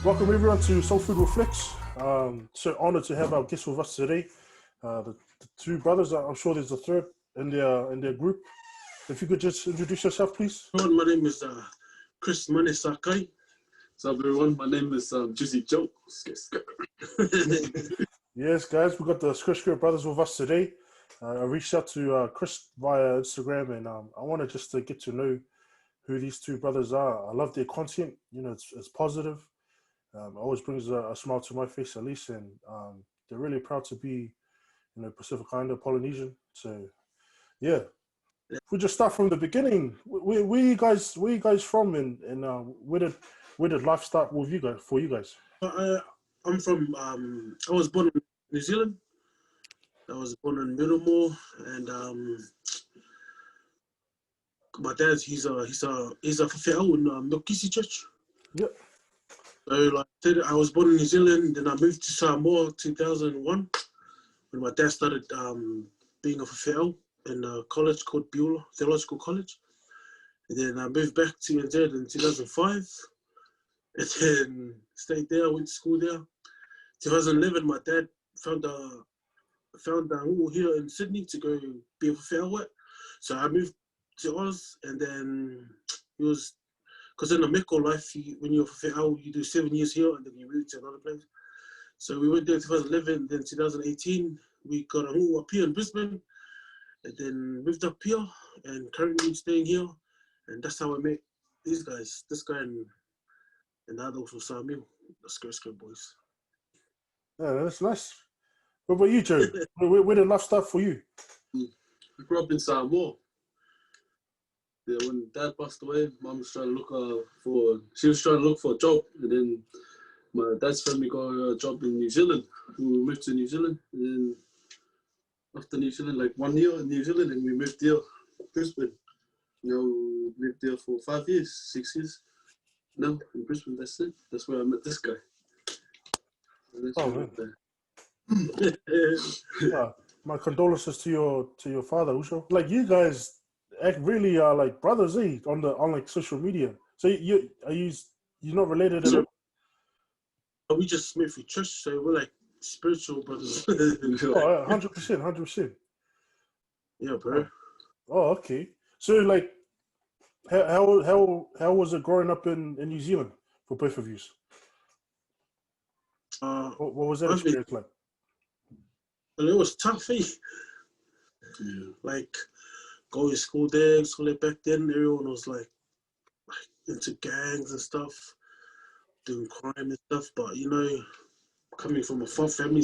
Welcome everyone to Soulfoodwithflex. So honored to have our guest with us today. The two brothers. I'm sure there's a third in their group. If you could just introduce yourself, please. My name is Chris Sakai. What's up, everyone? My name is Juicy Joe. Yes, guys, we got the Skurtskurt brothers with us today. I reached out to Chris via Instagram, and I wanted just to get to know who these two brothers are. I love their content. You know, it's positive. It always brings a smile to my face, at least, and they're really proud to be, Pacific Islander Polynesian. So, yeah. If we just start from the beginning, where you guys from, and where did life start with you guys? For you guys, I'm from. I was born in New Zealand. I was born in Middlemore, and my dad he's a whawhiao in Milkisi Church. Yep. So like I was born in New Zealand, then I moved to Samoa 2001 when my dad started being a whawhiao in a college called Beulah Theological College. And then I moved back to NZ in 2005 and then stayed there, went to school there. 2011, my dad found a hall here in Sydney to go be a whawhiao at. So I moved to Oz, and then it was, because in the Meko life, when you're a whawhiao, you do 7 years here and then you move to another place. So we went there in 2011, then 2018, we got a hall up here in Brisbane, and then moved up here, and currently staying here. And that's how I met these guys, this guy and the other from Samuel, the Skurtskurt boys. Yeah, that's nice. What about you, Joe? where did life start for you? I grew up in Samoa. Yeah, when Dad passed away, Mum was trying to look for a job, and then my dad's family got a job in New Zealand. We moved to New Zealand, and then after New Zealand, like 1 year in New Zealand, and we moved here, Brisbane. We lived there for 5 years, 6 years. Now in Brisbane, that's it. That's where I met this guy. Oh man! Yeah, my condolences to your father, Usho. Like, you guys act really are like brothers, on like social media. So you're not related at all? We just met through church, so we're like spiritual brothers. 100%. Yeah, bro. Oh, okay. So like, how was it growing up in New Zealand for both of you? What was that experience like? Well, it was tough, eh? Yeah. Like, going to school there, back then, everyone was like into gangs and stuff, doing crime and stuff. But coming from a far family,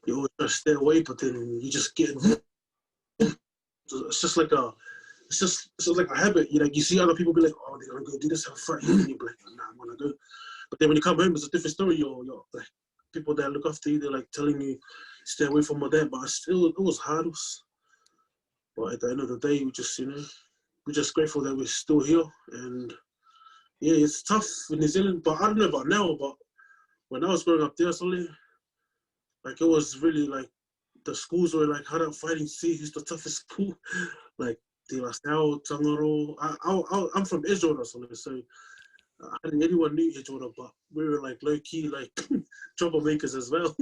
you always try to stay away, but then you just get involved. It's just like a habit. You see other people be like, oh, they're gonna go do this, have fun, and you be like, nah, I'm gonna go. But then when you come home, it's a different story. You're like, people that look after you, they're like telling you stay away from all that. But it was hard. But at the end of the day, we're just grateful that we're still here. And yeah, it's tough in New Zealand, but I don't know about now. But when I was growing up there, like, it was really like the schools were like hard out fighting to see who's the toughest school. Like Te Lasau, Tangaro. I'm from Edgewater, so I think anyone knew Edgewater, but we were like low key, like troublemakers as well.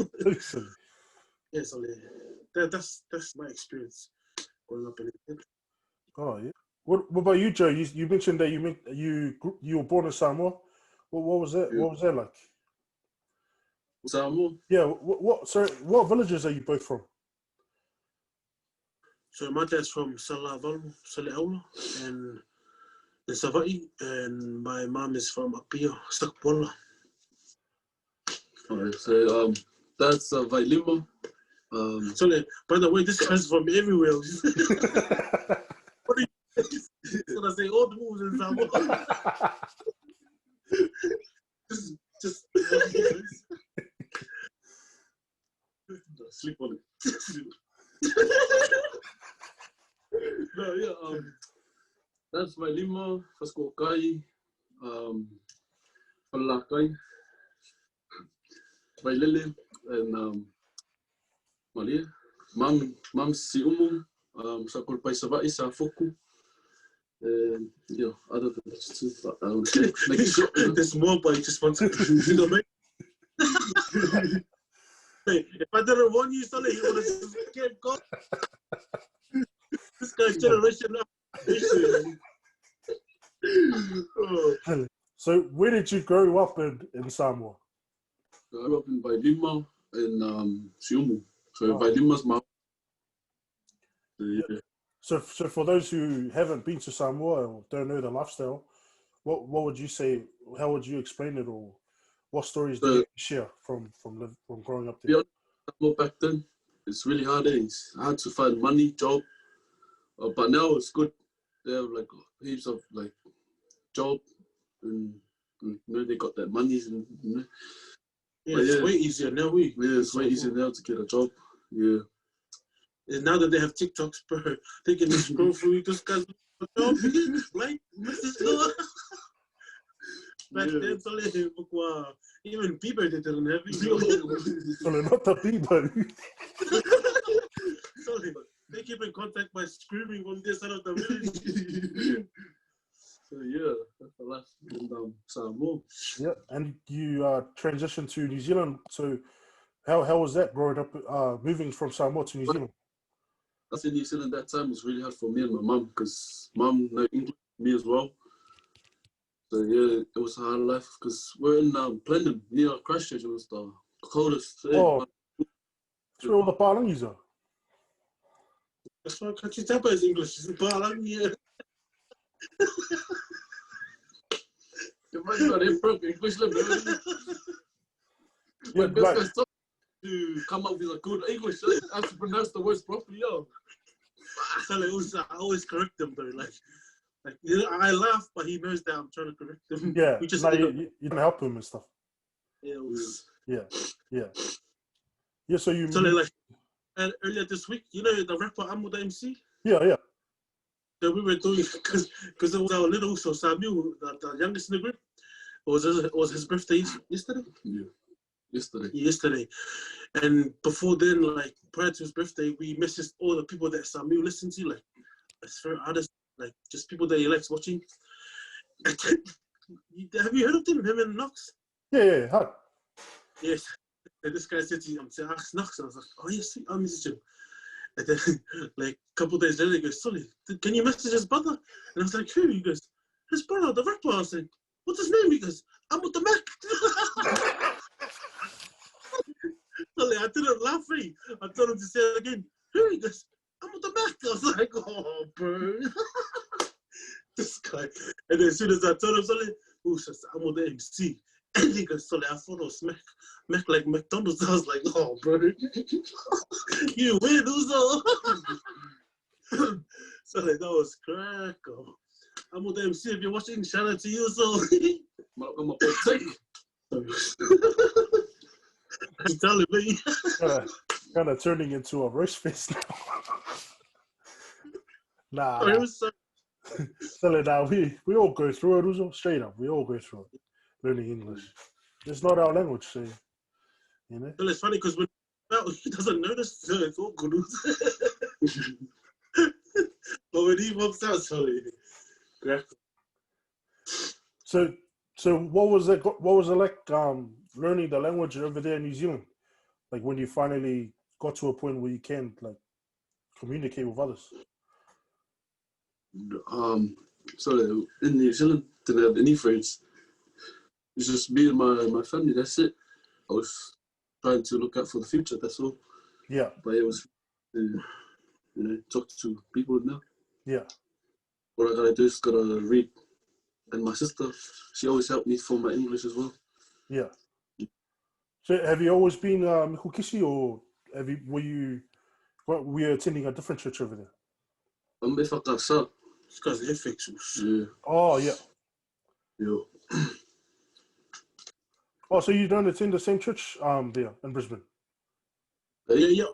Yeah, so that's my experience growing up in it. Oh yeah. What about you, Joe? You mentioned that you were born in Samoa. What was that? Yeah. What was that like? Samoa? Yeah. What villages are you both from? So my dad's from Saleaula, and in Savai, and my mom is from Apia, Sakpola. Alright, so that's Vailima. By the way, this guy's from everywhere. What are you gonna say? All the moves in Samoa. just sleep on it. No, yeah. That's Vailima, Skurtskurt, Palakai, Vailele, and Malia. Mam si umum, sa kulpai savai sa foku. Yeah, other than that too, but make sure. There's more, but you just want to, you know what I mean? Hey, if I didn't want you, Sully, he would have just kept going. This guy's generation up. Oh. So where did you grow up in Samoa? I grew up in Vailima and Siumu. So Vailima's my. Yeah. So for those who haven't been to Samoa or don't know the lifestyle, what would you say? How would you explain it, or what stories do you share from growing up there? Back then, it's really hard. It's hard to find money, job, but now it's good. They have like heaps of like job, and you know they got their money and you know. Yeah, it's way easier now. It's way easier now to get a job. Yeah. And now that they have TikToks, bro, they can just scroll through this guy's job, like Mrs. Noah. Back then, even Bieber they didn't have it. Sorry, not the Bieber. Sorry, they keep in contact by screaming on this side of the village. So yeah, that's the last in Samoa. Yeah, and you transitioned to New Zealand. So how was that growing up, moving from Samoa to New Zealand? That's in New Zealand. That time was really hard for me and my mum because mum knows English, me as well. So yeah, it was a hard life because we're in Blenheim near Christchurch. It was the coldest. Oh, that's where all the Palangi's are. That's why Country Tapa is English. It's Palangi. Imagine that they broke English level. Yeah, like, to come up with a good English, I have to pronounce the words properly. Yo. So I always correct them though. Like you know, I laugh, but he knows that I'm trying to correct them. Yeah, we just you don't help him and stuff. Yeah, yeah. So you. So like earlier this week, you know the rapper Amo the MC. Yeah. So we were doing because it was our little so Samuel, the youngest in the group. It was his birthday yesterday. Yeah. Yesterday, and before then, like prior to his birthday, we messaged all the people that Samuel listened to, like his favorite artists, like just people that he likes watching. Have you heard of them? Him and Knox? Yeah. Huh. Yes. And this guy said to him, "Ask Knox." And I was like, "Oh yes, I'll message him." And then, like a couple of days later, he goes, "Sorry, can you message his brother?" And I was like, "Who?" He goes, "His brother, the rapper." I was like, "What's his name?" He goes, "I'm with the Mac." I didn't laugh. I told him to say it again. Who? He goes, "I'm with the Mac." I was like, "Oh, bro." This guy. And then as soon as I told him something, I'm with the MC. And he goes, "Sorry, I thought it was Mac like McDonald's." I was like, "Oh, bro. You win, Uzo." So like, that was crack. I'm with the MC. If you're watching, shout out to you, Uzo. I'm a protect. I'm telling me. Kind of turning into a roast fest now. Nah. It was so... Nah, we all go through it, Uzo. Straight up, we all go through it. Learning English. It's not our language, so you know. Well, it's funny because when he doesn't notice, so it's awkward. But when he walks out, sorry. So what was it? What was it like learning the language over there in New Zealand? Like when you finally got to a point where you can like communicate with others. So in New Zealand, didn't have any friends. It's just me and my family. That's it. I was trying to look out for the future. That's all. Yeah. But it was, talk to people now. Yeah. What I gotta do is gotta read. And my sister, she always helped me for my English as well. Yeah. So have you always been Mikukishi, or were you attending a different church over there? I'm Mefakasa. It's because of infections. Yeah. Oh yeah. Yeah. Oh, so you don't attend the same church there in Brisbane? Yeah.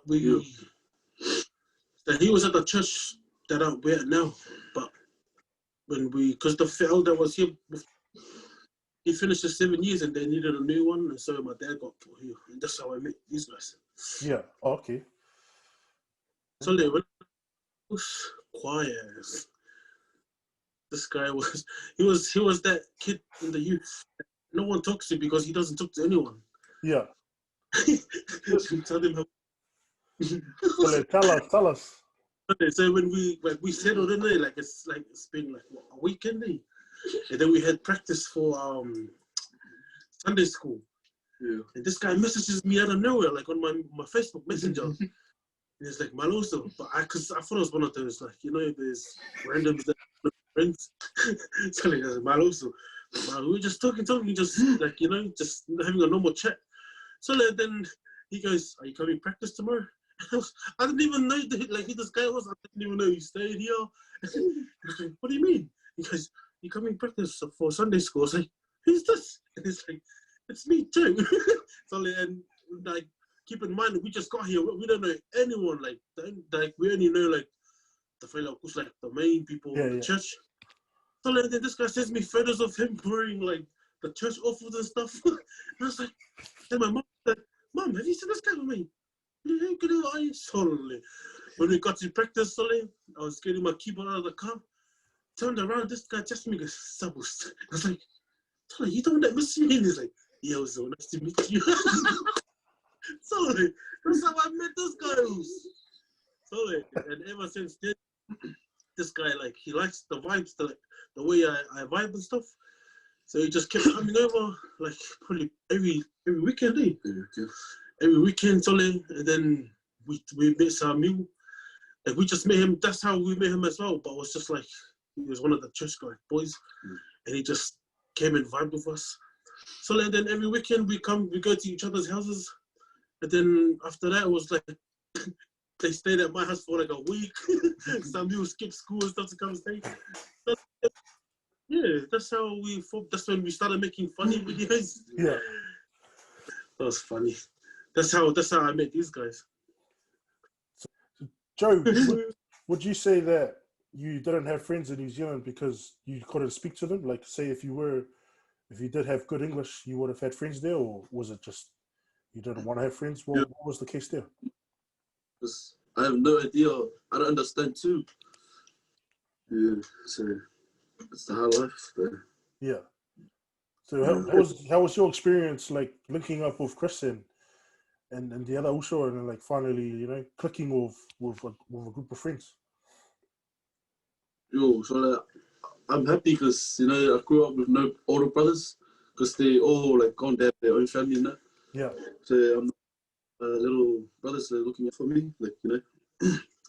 So he was at the church that we're at now, but because the elder was here, he finished his 7 years and they needed a new one, and so my dad got put here, and that's how I met these guys. Yeah. Oh, okay. So they were choirs. this guy he was that kid in the youth. No one talks to because he doesn't talk to anyone. Yeah. Tell him how. Well, tell us. So when we settled in there, it's been like what, a weekend, and then we had practice for Sunday school. Yeah. And this guy messages me out of nowhere, like on my Facebook Messenger. And it's like Maloso, but I thought it was one of those, like, you know, there's randoms that are friends. So like, Maloso. We were just talking, just like, you know, just having a normal chat. So like, then he goes, "Are you coming to practice tomorrow?" I didn't even know like who this guy was. I didn't even know he stayed here. I was like, "What do you mean?" He goes, "You coming to practice for Sunday school?" I was like, "Who's this?" And it's like, "It's me too." So and like, keep in mind, we just got here. We don't know anyone. Like we only know like the fellow who's like the main people in the church. So like, then this guy sends me photos of him wearing like the church outfits and stuff. And I was like, then my mom said, "Mom, have you seen this guy with me?" When we got to practice, I was getting my keyboard out of the car. Turned around, this guy just made a sabust. I was like, "You don't that miss me?" And he's like, "Yo, so nice to meet you." So that's how I met this guy. So and ever since then, this guy, like, he likes the vibes, the way I vibe and stuff. So he just kept coming over, like, probably every weekend, eh? Yeah. Every weekend, and then we met Samuel. Like, we just met him. That's how we met him as well. But it was just like, he was one of the church boys, and he just came and vibed with us. So and then every weekend we go to each other's houses, and then after that it was like they stayed at my house for like a week. Samuel skipped school and stuff to come stay. Yeah, that's how that's when we started making funny videos. Yeah. That was funny. That's how I met these guys. Joe, would you say that you didn't have friends in New Zealand because you couldn't speak to them? Like, say if you did have good English, you would have had friends there, or was it just you didn't want to have friends? What was the case there? I have no idea. I don't understand too. Yeah, so it's the hard life there. Yeah. So how was your experience, like, linking up with Chris and the other Usho, and then, like, finally, you know, clicking with a group of friends? Yo, so like, I'm happy because, you know, I grew up with no older brothers because they all like gone to have their own family and that. Yeah. So I'm little brothers are looking out for me, like, you know.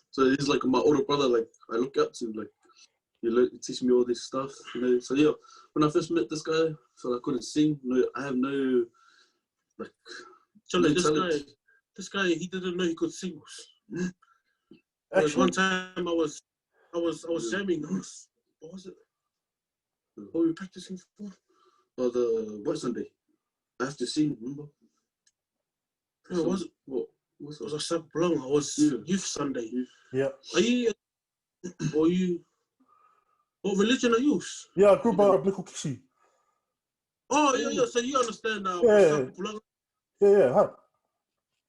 So he's like my older brother, like I look up to, like, he teach me all this stuff, you know. So yeah, when I first met this guy, so I couldn't sing. No, I have no like. Charlie, this guy, he didn't know he could sing. There was one time I was jamming. What was it? What were we practicing for? Oh, the what Sunday? I have to sing. Remember? No, was it? What? What's it was a sub long. I was Youth Sunday. Yeah. Are you? Or you? What religion are you? Yeah, I grew up Nico Kishi. Oh yeah. So you understand now? Yeah. Huh?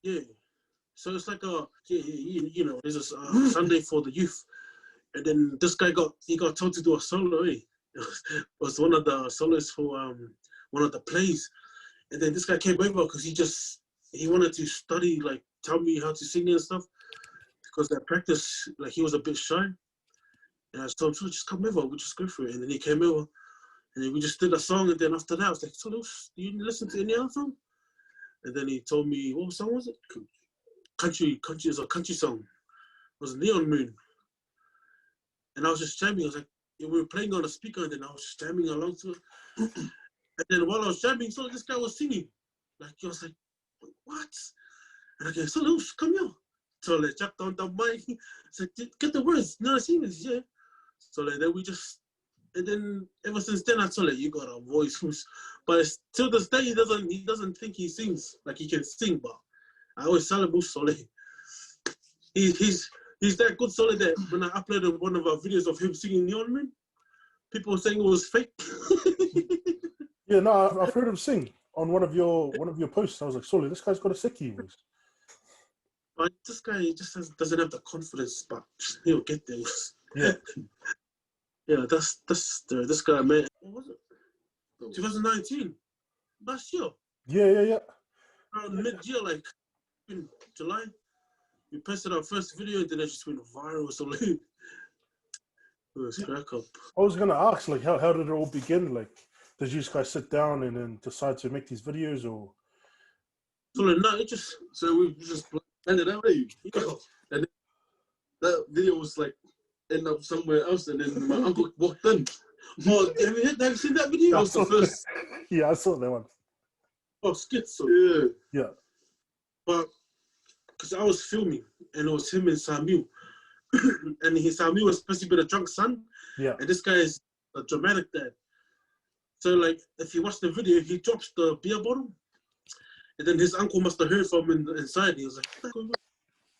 Yeah. So it's like you know, there's a Sunday for the youth, and then this guy got told to do a solo. Eh? It was one of the solos for one of the plays, and then this guy came over because he wanted to study, like, tell me how to sing and stuff, because at practice, like, he was a bit shy, and I told him, "So just come over, we'll just go for it." And then he came over, and then we just did a song, and then after that I was like, "So do you listen to any other song?" And then he told me, what song was it? Country is a country song. It was Neon Moon. And I was just jamming. I was like, we were playing on a speaker, and then I was just jamming along to it. And then while I was jamming, so this guy was singing. Like, I was like, what? And I go, "So Luz, come here." So I jumped on the mic. I said, "Get the words." "No, I sing this, yeah." So like, then and then ever since then I told him, "You got a voice." But till this day, he doesn't think he sings. Like, he can sing, but I always tell him, "Solid." He's that good, Solid, that when I uploaded one of our videos of him singing Neon Moon, people were saying it was fake. Yeah, no, I've heard him sing on one of your posts. I was like, "Solid, this guy's got a sicky voice." But this guy just doesn't have the confidence, but he'll get there. Yeah. Yeah, that's this guy, man. What was it? 2019, last year. Yeah. Around mid-year, like in July, we posted our first video, and then it just went viral. So like, it was crack up. I was gonna ask, like, how did it all begin? Like, did you guys sit down and then decide to make these videos, or? So like, no, it just we just planned it out, and then that video was like end up somewhere else, and then my uncle walked in. Oh, have you seen that video? That was the first. Yeah, I saw that one. Oh, schizo. Yeah. But because I was filming, and it was him and Samuel, and Samuel was supposed to be the drunk son. Yeah. And this guy is a dramatic dad. So like, if you watch the video, he drops the beer bottle, and then his uncle must have heard from inside. He was like,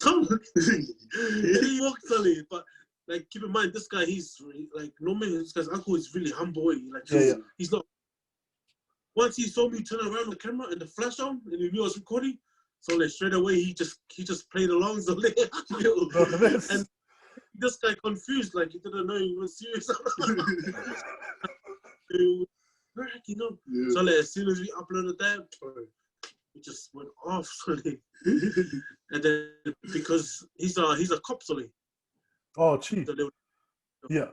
"Come!" And he walked early, but. Like, keep in mind, this guy, he's like, normally this guy's uncle is really humble. He's not. Once he saw me turn around the camera and the flash on, and he knew I was recording, so like straight away he just played along. So like, and this guy confused, like he didn't know he was serious. You know. Yeah. So like, as soon as we uploaded that, it just went off. So, like, and then because he's a cop, so like. Oh, chief. Yeah.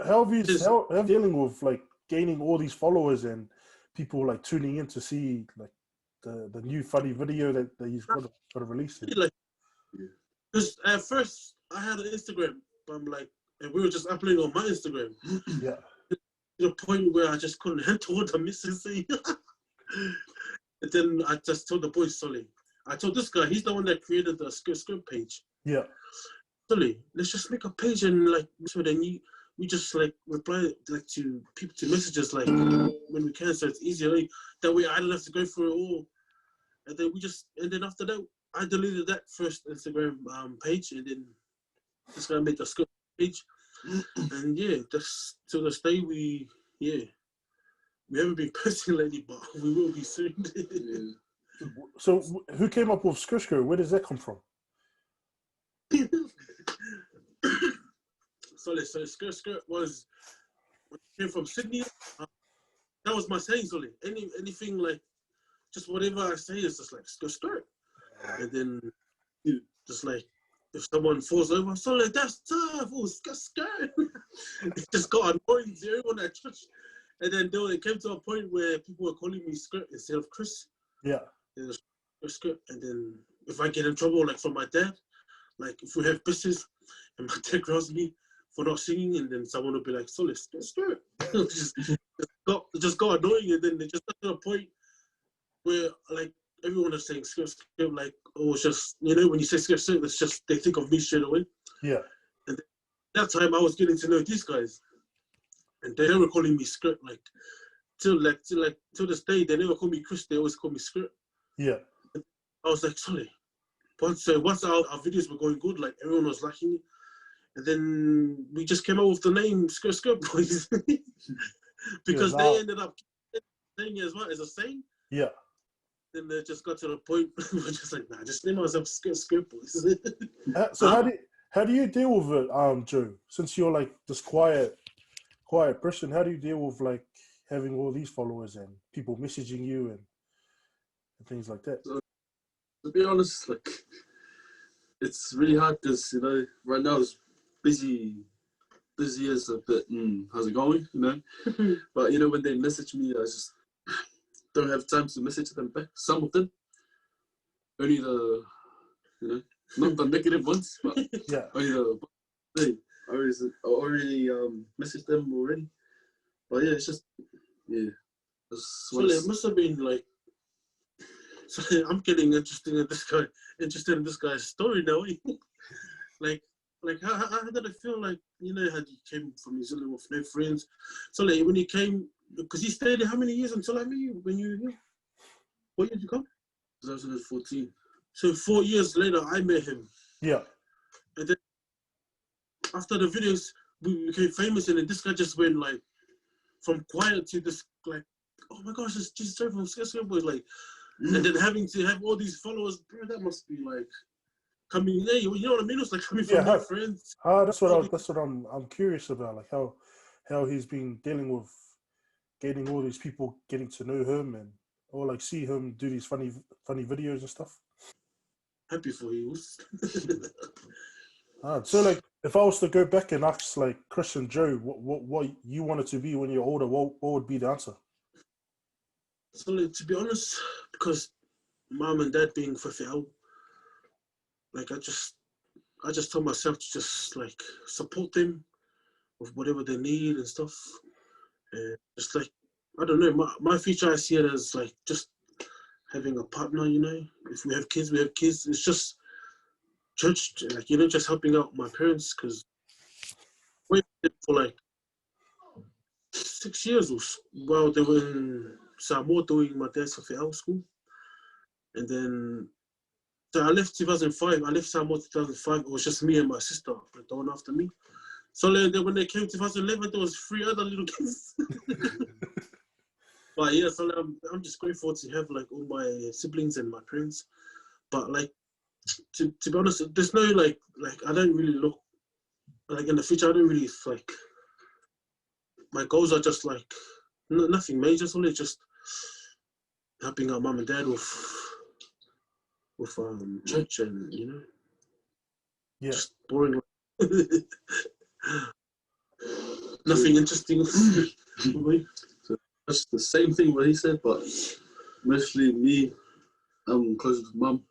How have you dealing with like gaining all these followers and people like tuning in to see like the new funny video that you've got to release? Because at first I had an Instagram, but I'm like, and we were just uploading on my Instagram. Yeah. To the point where I just couldn't handle what the missus saying. And then I just told the boys, Solly. I told this guy, he's the one that created the Skurtskurt page. Yeah. Solly, let's just make a page and like, so then we just like reply like to people, to messages like when we can, so it's easier. Like, that way I don't have to go through it all. And then after that, I deleted that first Instagram page, and then this guy made the Skurtskurt page. And yeah, that's to this day we haven't been posting lately, but we will be soon. So who came up with Skurtskurt? Where does that come from? So Skurtskurt came from Sydney. That was my saying, Solly. Anything like, just whatever I say is just like Skurtskurt. And then just like, if someone falls over, Solly, that's tough. Oh, Skurtskurt. It just got annoying to everyone at church. And then it came to a point where people were calling me Skurt instead of Chris. Yeah. Skurtskurt. And then if I get in trouble, like from my dad, like if we have business and my dad grounds me for not singing, and then someone will be like, Solid, Skurtskurt. just got annoying, and then they just got to a point where like everyone is saying Skurtskurt, like, oh, it's just, you know, when you say Skurtskurt, it's just, they think of me straight away. Yeah. And that time I was getting to know these guys, and they were calling me Skurt, like till this day, they never call me Chris, they always call me Skurt. Yeah. I was like, sorry. Once our videos were going good, like everyone was liking it, and then we just came up with the name Skurtskurt Boys because they ended up saying it as well as a saying. Yeah. Then they just got to the point we're just like, nah, just name ourselves Skurtskurt Boys. So how do you deal with it, Joe? Since you're like this quiet person, how do you deal with like having all these followers and people messaging you and things like that? So, to be honest, like, it's really hard because, you know, right now it's busy as a bit, how's it going, you know? But, you know, when they message me, I just don't have time to message them back. Some of them, only the, you know, not the negative ones, but yeah. Only the, I already messaged them already. But yeah, it's just, yeah. So it must have been like, so I'm getting interested in this guy's story now. like how did it feel, like, you know, how you came from New Zealand with no friends? So like when you came, because he stayed there how many years until I met you? When you were here? What year did you come? 2014. So 4 years later, I met him. Yeah. And then after the videos, we became famous, and then this guy just went like from quiet to this, like, oh my gosh, it's just from Skurtskurt Boys, like. And then having to have all these followers, bro, that must be like, coming, yeah, you know what I mean? It was like coming from new friends. That's what I'm curious about, like how he's been dealing with getting all these people getting to know him and or like see him do these funny videos and stuff. Happy for you. So like, if I was to go back and ask like Chris and Joe, what you wanted to be when you're older, what would be the answer? So like, to be honest, because mom and dad being fulfilled, like I just told myself to just like support them with whatever they need and stuff. And just like, I don't know, my future I see it as like just having a partner, you know. If we have kids, we have kids. It's just church, like, you know, just helping out my parents, because for like 6 years while they were in Samoa doing my dad's FL school. And then, so I left 2005. I left Samoa 2005. It was just me and my sister, the one after me. So then when they came 2011, there was 3 other little kids. But yeah, so I'm just grateful to have like all my siblings and my parents. But like, to be honest, there's no like I don't really look like in the future. I don't really like, my goals are just like nothing major. It's only just helping out mom and dad with church, and you know, just boring. Nothing interesting. So that's the same thing what he said, but mostly me, I'm close with mum.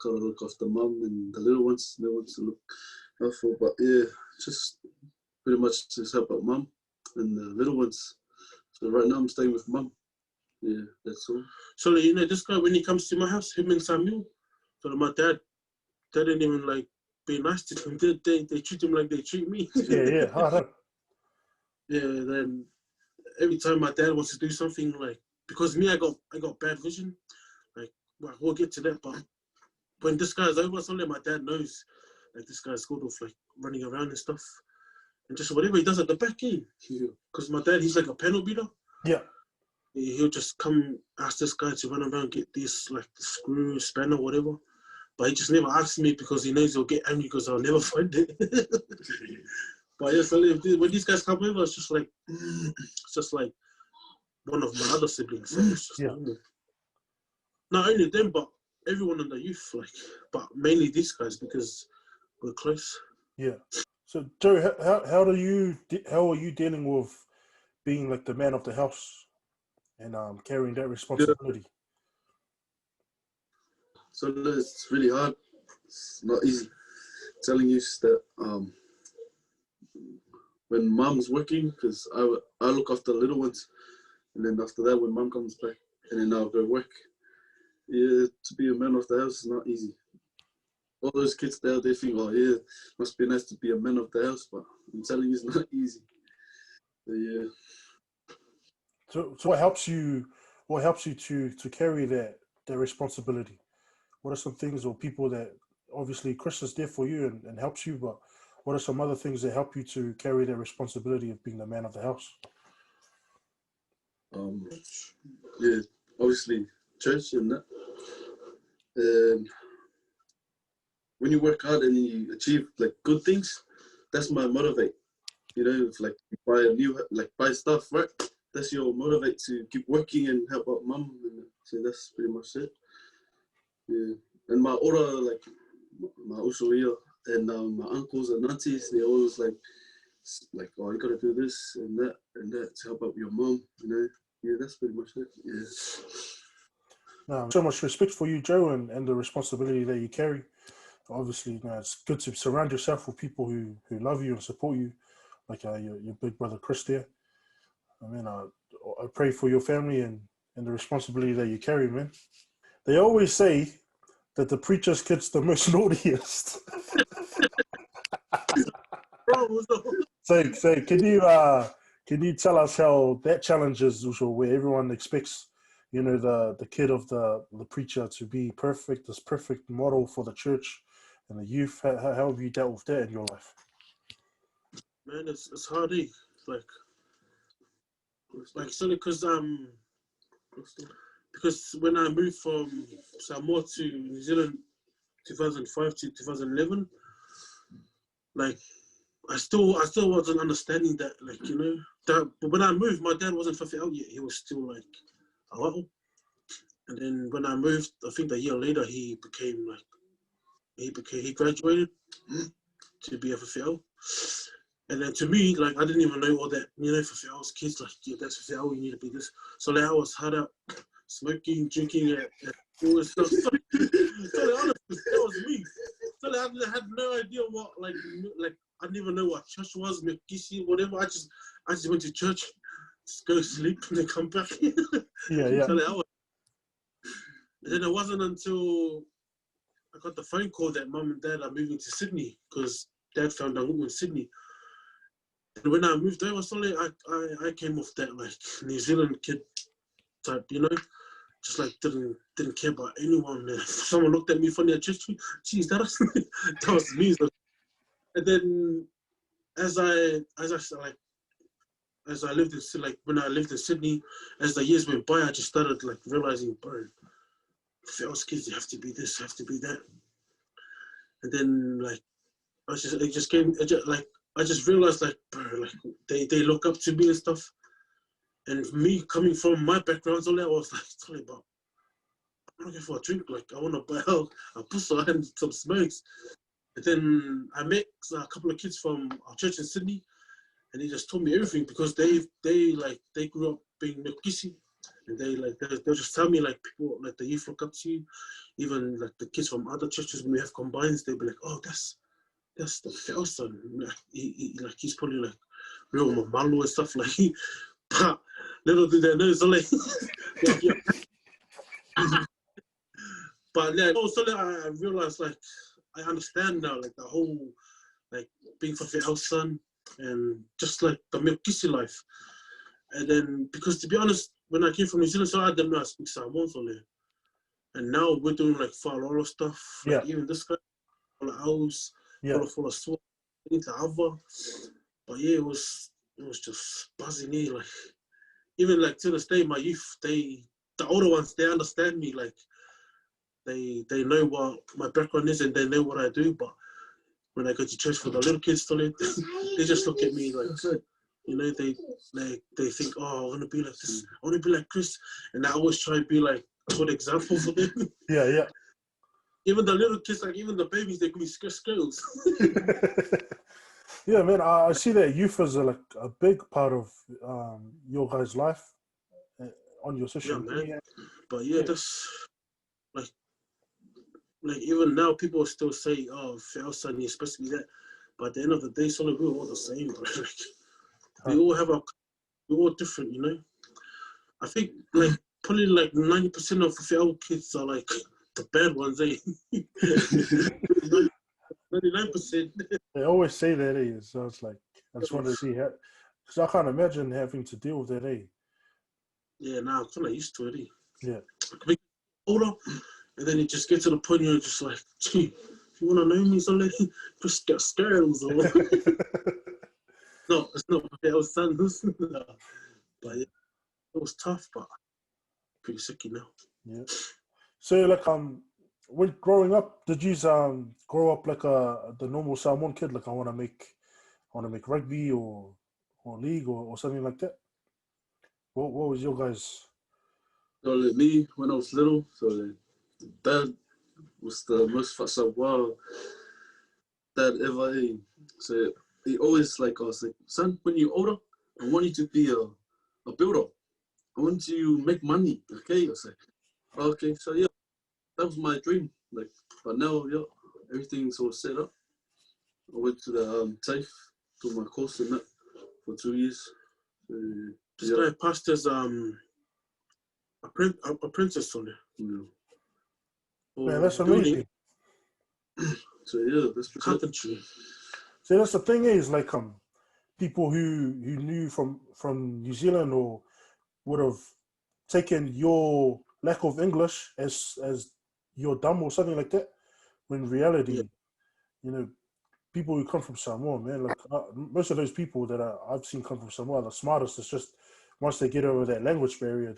Gotta look after mum and the little ones. They want to look out for, but yeah, just pretty much just help out mum and the little ones. So right now I'm staying with mum. Yeah, that's all. So you know, this guy, when he comes to my house, him and Samuel, so my dad, they didn't even like be nice to him. They treat him like they treat me. Yeah. Yeah, then every time my dad wants to do something, like, because me, I got bad vision. Like, well, we'll get to that, but when this guy's over, something my dad knows, like, this guy's good with like running around and stuff, and just whatever he does at the back end. Because my dad, he's like a panel beater. Yeah. He'll just come ask this guy to run around, get this like the screw, spanner, whatever. But he just never asks me because he knows he'll get angry because I'll never find it. But yeah, so when these guys come over, it's just like one of my other siblings. So it's just not only them, but everyone in the youth, like, but mainly these guys because we're close. Yeah. So Joe, how are you dealing with being like the man of the house and carrying that responsibility? So it's really hard. It's not easy. Telling you that when mom's working, because I look after the little ones, and then after that, when mom comes back, and then I'll go work. Yeah, to be a man of the house is not easy. All those kids there, they think, oh yeah, must be nice to be a man of the house, but I'm telling you, it's not easy. So, yeah. So what helps you to carry that responsibility? What are some things or people that, obviously Chris is there for you and helps you, but what are some other things that help you to carry that responsibility of being the man of the house? Yeah, obviously church and that. When you work hard and you achieve like good things, that's my motivate. You know, if like you buy stuff, right? That's your motivate to keep working and help out mum. And so that's pretty much it. Yeah, and my older, like my usuria and my uncles and aunties, they always like, oh, you gotta do this and that to help out your mum. You know, yeah, that's pretty much it. Yeah. So much respect for you, Joe, and the responsibility that you carry. Obviously, you know, it's good to surround yourself with people who love you and support you, like your big brother Chris there. I mean, I pray for your family and the responsibility that you carry, man. They always say that the preacher's kid's the most naughtiest. So can you tell us how that challenge is, where everyone expects, you know, the kid of the preacher to be perfect, this perfect model for the church and the youth? How have you dealt with that in your life? Man, it's hard, eh? Like solely because when I moved from Samoa to New Zealand, 2005 to 2011. Like, I still wasn't understanding that, like, you know, that. But when I moved, my dad wasn't fulfilled out yet. He was still like a little. And then when I moved, I think a year later, he graduated to be a fulfilled. And then to me, like, I didn't even know all that, you know, fulfilled kids, like, yeah, that's fulfilled, you need to be this. So like, I was hard up, smoking, drinking, and all this stuff. So honestly, that was me. So like, I had no idea what, like I didn't even know what church was, Mekisi, whatever. I just went to church, just go to sleep, and then come back. Yeah. So like, and then it wasn't until I got the phone call that mum and dad are moving to Sydney, because dad found a woman in Sydney. And when I moved over, suddenly I came off that, like, New Zealand kid type, you know, just like didn't care about anyone. If someone looked at me funny at church, geez, that was me. And then as I lived in, like, when I lived in Sydney, as the years went by, I just started, like, realizing, bro, Fel's kids, they have to be this, have to be that. And then, like, I just realized, like, bro, like, they look up to me and stuff. And me coming from my background, all that, I was like, sorry, but I'm looking for a drink. Like, I want to buy a pussy and some smokes. And then I met a couple of kids from our church in Sydney, and they just told me everything, because they grew up being Milkisi. And they'll just tell me, like, people, like, the youth look up to you. Even, like, the kids from other churches, when we have combines, they'll be like, oh, that's the Fel son. Like, he's probably, like, real Mamalu and stuff, like. But little did they know, so, like, yeah. But yeah, also, I realized, like, I understand now, like, the whole, like, being for Fel's son, and just, like, the Milkisi life. And then, because to be honest, when I came from New Zealand, so I didn't know I speak Samoan, so, like, and now we're doing, like, Whaololo stuff. Like, even this guy, full of owls, full of sword, into Ava. But yeah, it was just buzzing me. Like, even, like, to this day, my youth, the older ones, they understand me. Like, they know what my background is, and they know what I do. But when I go to church for the little kids, they just look at me like, you know, they think, oh, I want to be like this. I want to be like Chris. And I always try to be, like, a good example for them. Yeah. Even the little kids, like, even the babies, they can be Skurtskurt. Yeah, man, I see that youth is like a big part of your guys' life on your social media. Man. But yeah, that's like even now people still say, oh, Fel's son, you're supposed to be that. But at the end of the day, so we're all the same, bro. Like, we all have we're all different, you know. I think, like, probably like 90% of Fel kids are, like, the bad ones, eh? 99%. They always say that, eh? So it's like, I just wanted to see how, because I can't imagine having to deal with that, eh? Yeah, nah, I'm kind of used to it, eh? Yeah. Older, and then it just gets to the point you're just like, gee, if you want to know me, so let me just get scared. No, it's not Fel's son. But yeah, it was tough, but pretty sick, you know. Yeah. So, like, when growing up, did you grow up like the normal Samoan kid? Like, I want to make rugby or league or something like that. What was your guys? So like me, when I was little, so like, dad was the most fucked up dad ever. So he always, like, I was like, son, when you're older, I want you to be a builder. I want you to make money. Okay, I was like, okay, so yeah, that was my dream. Like, but now, yeah, everything's all set up. I went to the TAFE, took my course in that for 2 years. This guy passed as apprentice on it. Yeah. Man, that's amazing. So yeah, that's carpentry. So that's the thing is, like, people who knew from New Zealand or would have taken your lack of English as your dumb or something like that, when in reality, you know, people who come from Samoa, man, like, most of those people that I've seen come from Samoa are the smartest. It's just once they get over that language barrier,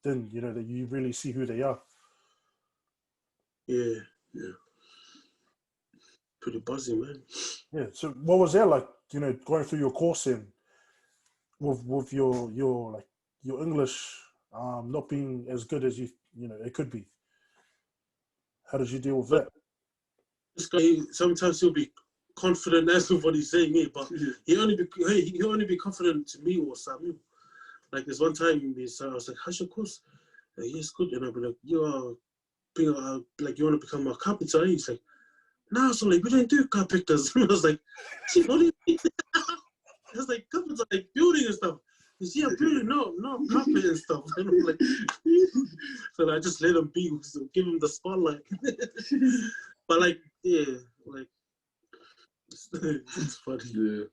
then you know that you really see who they are. Yeah. pretty buzzing, man. Yeah. So what was that like? You know, going through your course and with your like your English not being as good as you know it could be. How did you deal with that? This guy sometimes he'll be confident as with what he's saying, but he only be confident to me or Samuel. Like there's one time I was like, "How's your course?" Like, "Yeah, it's good," and I'll be like, "You are being like you want to become a carpenter?" He's like, "No, so like we don't do carpenters." I was like, "Gee, what do you mean?" I was like, "Carpenters like building and stuff." He's yeah, building, no, carpet and stuff. And I'm like, so I just let him be, so give him the spotlight. But like, yeah, like it's funny. Yeah,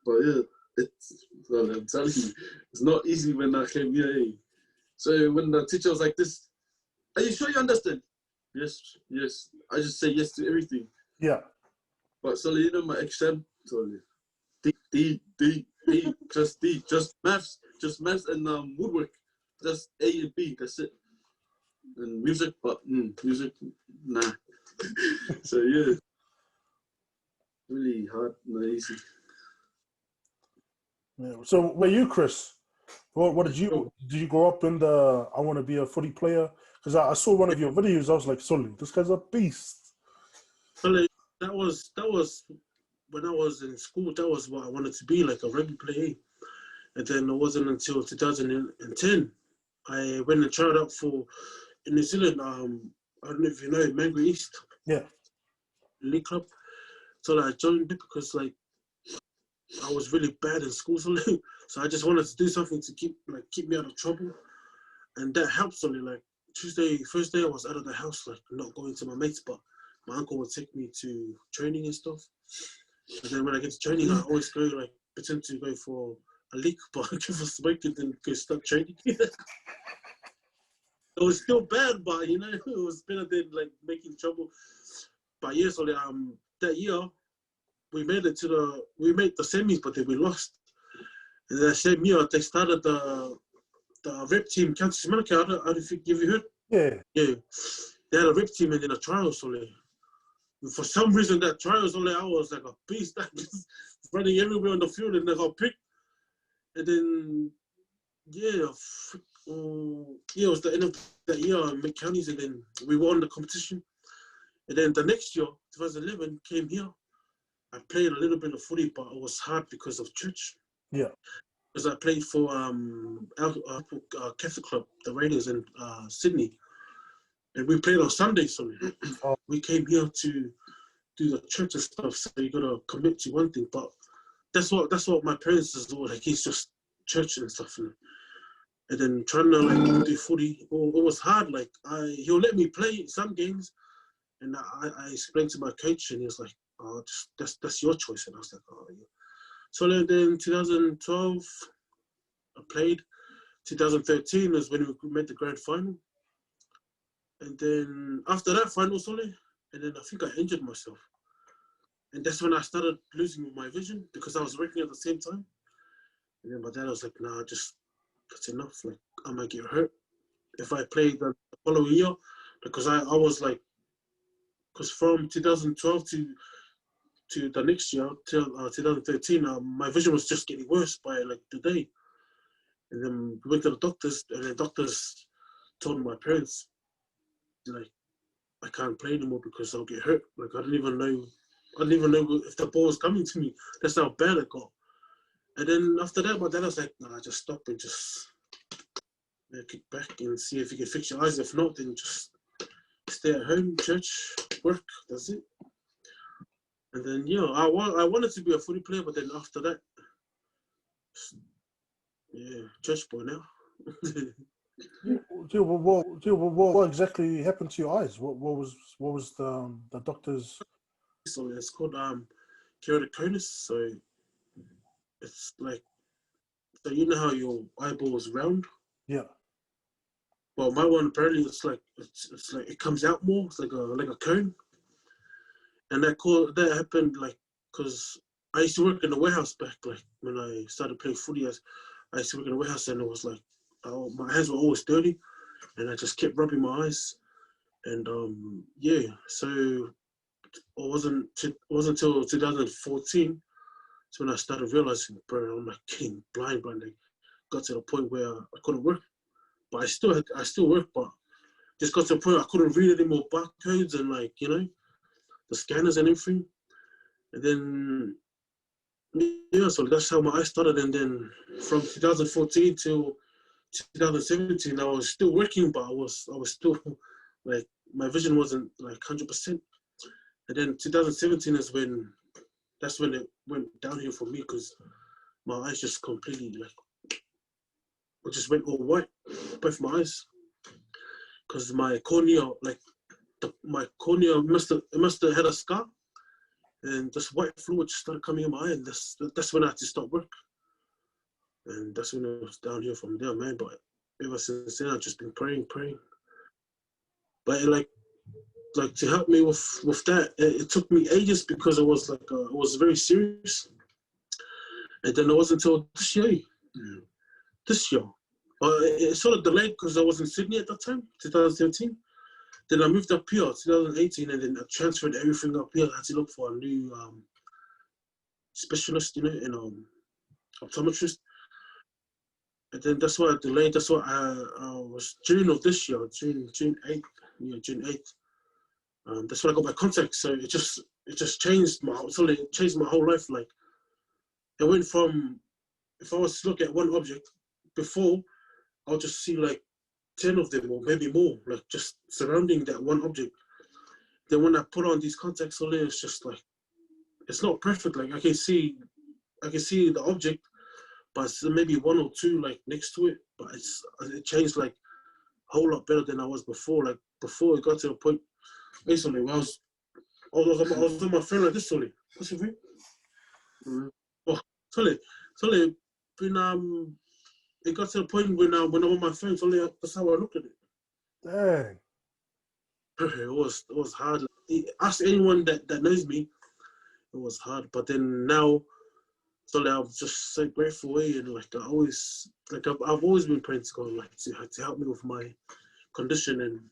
but yeah, well, I'm telling you, it's not easy when I came here. Eh? So when the teacher was like this, "Are you sure you understand?" Yes. I just say yes to everything. Yeah. But so you know my exam, so D, just maths and woodwork, just A and B. That's it. And music, but music, nah. So yeah, really hard, not easy. Yeah. So were you, Chris? What did you grow up in the I want to be a footy player? Because I saw one of your videos. I was like, Sully, this guy's a beast. But like, that was when I was in school. That was what I wanted to be, like a rugby player. And then it wasn't until 2010 I went and tried out for in New Zealand. I don't know if you know Mango East. Yeah. League club. So I joined it because like I was really bad in school, so I just wanted to do something to keep me out of trouble, and that helps only. Like first day I was out of the house, like not going to my mates, but my uncle would take me to training and stuff. And then when I get to training, I always go like pretend to go for a leak, but I give a smoke and then go start training. It was still bad, but you know it was better than like making trouble. But yeah, so that year we made the semis, but then we lost. And that same year, they started the rep team, Kansas America. I don't think you heard. Yeah. Yeah, they had a rep team and then a trials only. For some reason, that trials only, I was like a beast. I was running everywhere on the field, and I got picked. And then yeah, it was the end of that year in mid counties, and then we won the competition. And then the next year, 2011, came here. I played a little bit of footy, but it was hard because of church. Yeah. Because I played for our Catholic club, the Raiders in Sydney, and we played on Sundays. So we came here to do the church and stuff. So you gotta commit to one thing. But that's what my parents is all like. He's just church and stuff, and then trying to like do footy. It was hard. Like he'll let me play some games, and I explained to my coach, and he was like, "Oh, that's your choice." And I was like, "Oh, yeah." So then 2012, I played. 2013 was when we made the grand final. And then after that final, sorry, and then I think I injured myself. And that's when I started losing my vision because I was working at the same time. And then my dad was like, "Nah, that's enough. Like, I might get hurt if I play the following year." Because I was like, because from 2012 to the next year, till 2013, my vision was just getting worse by like the day. And then we went to the doctors, and the doctors told my parents, like, I can't play anymore because I'll get hurt. Like, I didn't even know if the ball was coming to me. That's how bad it got. And then after that, my dad was like, "Nah, just stop and just kick back and see if you can fix your eyes. If not, then just stay at home, church, work. That's it." And then yeah, I wanted to be a footy player, but then after that, yeah, church boy now. What exactly happened to your eyes? What was the doctor's? So it's called keratoconus. So it's like, so you know how your eyeball is round? Yeah. Well, my one apparently it's like it comes out more. It's like a cone. And that happened like because I used to work in the warehouse back like when I started playing footy. I used to work in the warehouse, and it was like my hands were always dirty, and I just kept rubbing my eyes. And yeah, so it wasn't until 2014 when I started realizing, bro, I'm like getting blind. Like, got to the point where I couldn't work, but I still work, but just got to the point I couldn't read any more barcodes and like, you know, the scanners and everything. And then, yeah, so that's how my eyes started. And then from 2014 till 2017, I was still working, but I was still like, my vision wasn't like 100%. And then 2017 is that's when it went downhill for me, because my eyes just completely like, it just went all white, both my eyes, because my cornea, like my cornea must have had a scar, and this white fluid just started coming in my eye, and that's when I had to stop work, and that's when it was downhill from there, man. But ever since then, I've just been praying. But like to help me with that, it took me ages, because it was very serious, and then it wasn't until this year. It sort of delayed because I was in Sydney at that time, 2017. Then I moved up here, 2018, and then I transferred everything up here. I had to look for a new specialist, you know, in optometrist. And then that's why I delayed. That's why I was June of this year, June 8th. Yeah, June 8th. That's when I got my contacts. So it just changed my whole life. Like, it went from, if I was to look at one object before, I'll just see like 10 of them or maybe more, like just surrounding that one object. Then when I put on these contacts, it's just like, it's not perfect. Like I can see the object, but it's maybe one or two like next to it. But it changed like a whole lot better than I was before. Like before, it got to a point recently where I was on my phone like this, Solly. What's your thing? Oh, Solly, when it got to the point when I'm on my phone, Solly, that's how I looked at it. Dang. It was hard. Ask anyone that knows me, it was hard. But then now, so I'm just so grateful, and like I've always been praying to God, like to help me with my condition. And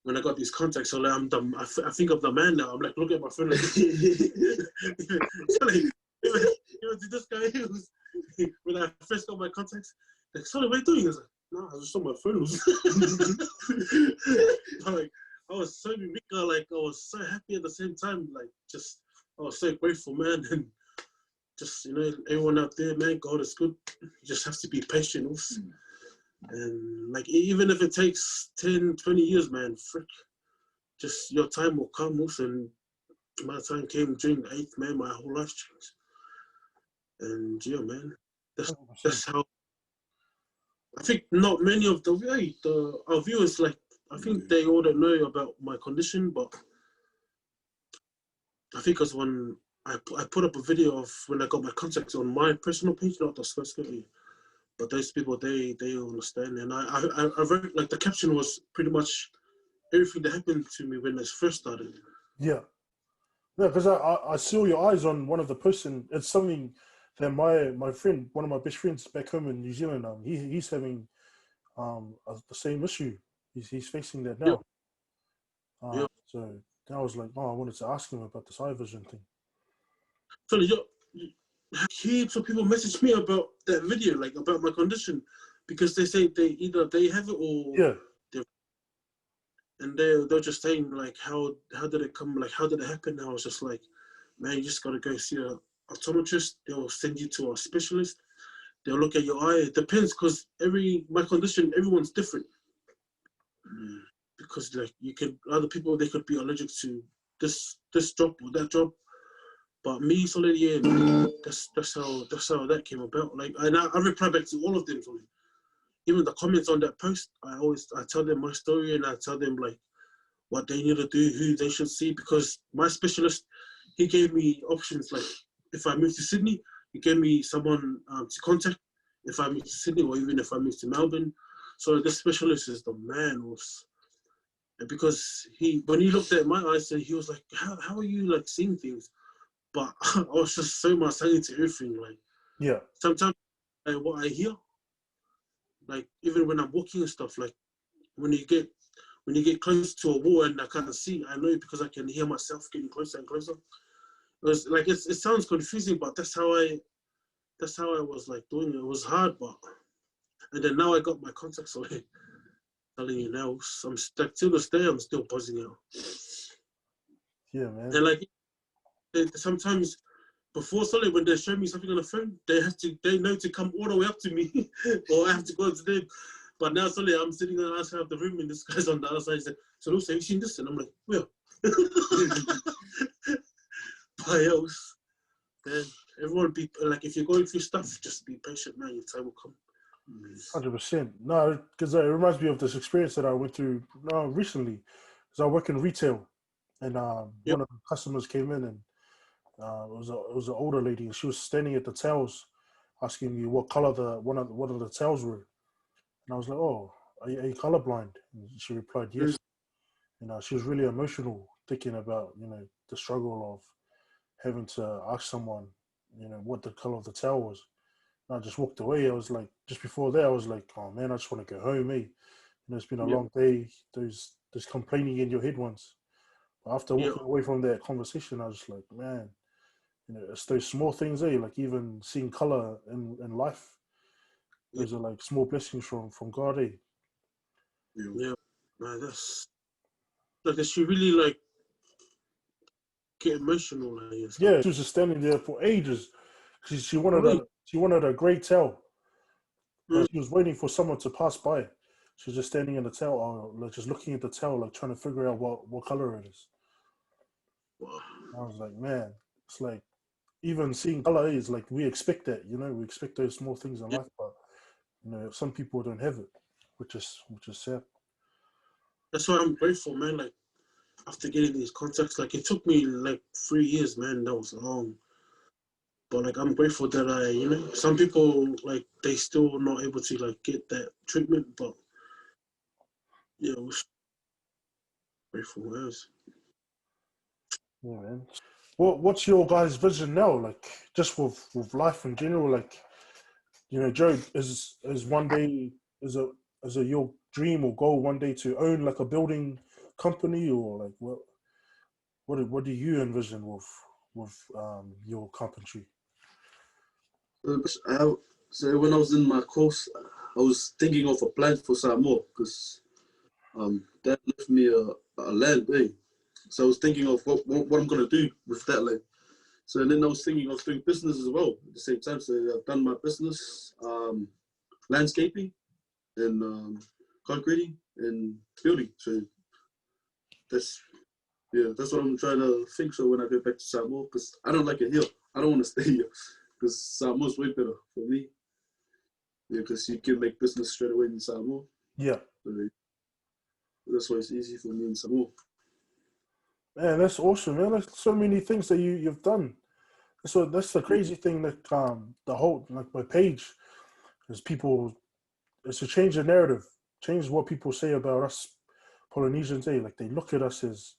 when I got these contacts, so like, I think of the man now. I'm like, look at my phone. Like, so like, this guy when I first got my contacts, like, sorry, what are you doing? I was like, no, I was just on my phone. Like, I was so unique, like I was so happy at the same time. Like, just I was so grateful, man. And just, you know, everyone out there, man, God is good. You just have to be patient also. And like, even if it takes 10, 20 years, man, frick, just your time will come also. And my time came June 8th, man, my whole life changed. And yeah, man, that's how. I think not many of our viewers, like, I think they all don't know about my condition, but I think because when I put up a video of when I got my contacts on my personal page, not the Skurtskurt, but those people, they understand. And I wrote, like, the caption was pretty much everything that happened to me when this first started. Yeah. No, because I saw your eyes on one of the posts, and it's something that my friend, one of my best friends back home in New Zealand, he's having the same issue. He's facing that now. Yeah. So I was like, I wanted to ask him about this eye vision thing. So heaps of people message me about that video, like about my condition, because they say they have it or and they're just saying like, how did it come, like how did it happen? And I was just like, man, you just gotta go see a optometrist. They'll send you to a specialist. They'll look at your eye. It depends, because my condition, everyone's different. Because like other people, they could be allergic to this drop or that drop. But me, Solid, yeah, that's how that came about. Like, and I reply back to all of them, Solid. Even the comments on that post, I tell them my story, and I tell them like what they need to do, who they should see, because my specialist, he gave me options. Like, if I move to Sydney, he gave me someone to contact if I move to Sydney, or even if I move to Melbourne. So this specialist is the man. Because when he looked at my eyes, he was like, how are you like seeing things? But I was just so much into everything. Like, yeah, sometimes like, what I hear, like even when I'm walking and stuff, like when when you get close to a wall and I can't see, I know because I can hear myself getting closer and closer. It was like it sounds confusing, but that's how I was like doing it. It was hard, but and then now I got my contacts away. Telling you now, I'm stuck till this day. I'm still buzzing out. Yeah, man. And like sometimes before Solid, when they show me something on the phone, they know to come all the way up to me, or I have to go to them. But now Solid, I'm sitting on the other side of the room, and this guy's on the other side. He's like, "So, have you seen this?" And I'm like, "Well." But else, then everyone be like, if you're going through stuff, just be patient, man. Your time will come. 100%. No, because it reminds me of this experience that I went through recently. Because I work in retail, and one of the customers came in, and it was an older lady, and she was standing at the tails, asking me what color one of the tails were, and I was like, "Oh, are you colorblind?" And she replied, "Yes." She was really emotional, thinking about the struggle of having to ask someone, what the color of the tail was. I just walked away. I was like, just before that, I was like, oh man, I just want to go home, eh? It's been a long day. There's complaining in your head once. But after walking away from that conversation, I was just like, man, it's those small things, eh? Like even seeing color in life. Those are like small blessings from God, eh? Yeah, man, that's like, she really like get emotional. Like, yeah, she was just standing there for ages. She wanted a great tail. But she was waiting for someone to pass by. She was just standing in the tail, or like just looking at the tail, like trying to figure out what color it is. Wow. I was like, man, it's like even seeing color is like we expect that, we expect those small things in life, but some people don't have it, which is sad. That's why I'm grateful, man. Like after getting these contacts, like it took me like 3 years, man. That was long. But like I'm grateful that some people like they still not able to like get that treatment, but yeah, I was grateful as. Yeah, man. What's your guys' vision now? Like just with life in general, like Joe, is one day is a your dream or goal one day to own like a building company, or like what do you envision with your carpentry? So when I was in my course, I was thinking of a plan for some more because Dad left me a land, eh? So I was thinking of what I'm gonna do with that land. So then I was thinking of doing business as well at the same time. So I've done my business, landscaping and concreting and building. So that's what I'm trying to think. So when I go back to Samoa, because I don't like it here. I don't want to stay here because Samoa's way better for me. Yeah, because you can make business straight away in Samoa. Yeah. So that's why it's easy for me in Samoa. Man, that's awesome, man. There's so many things that you've done. So that's the crazy thing that the whole like my page is it's to change the narrative, change what people say about us Polynesians. Like they look at us as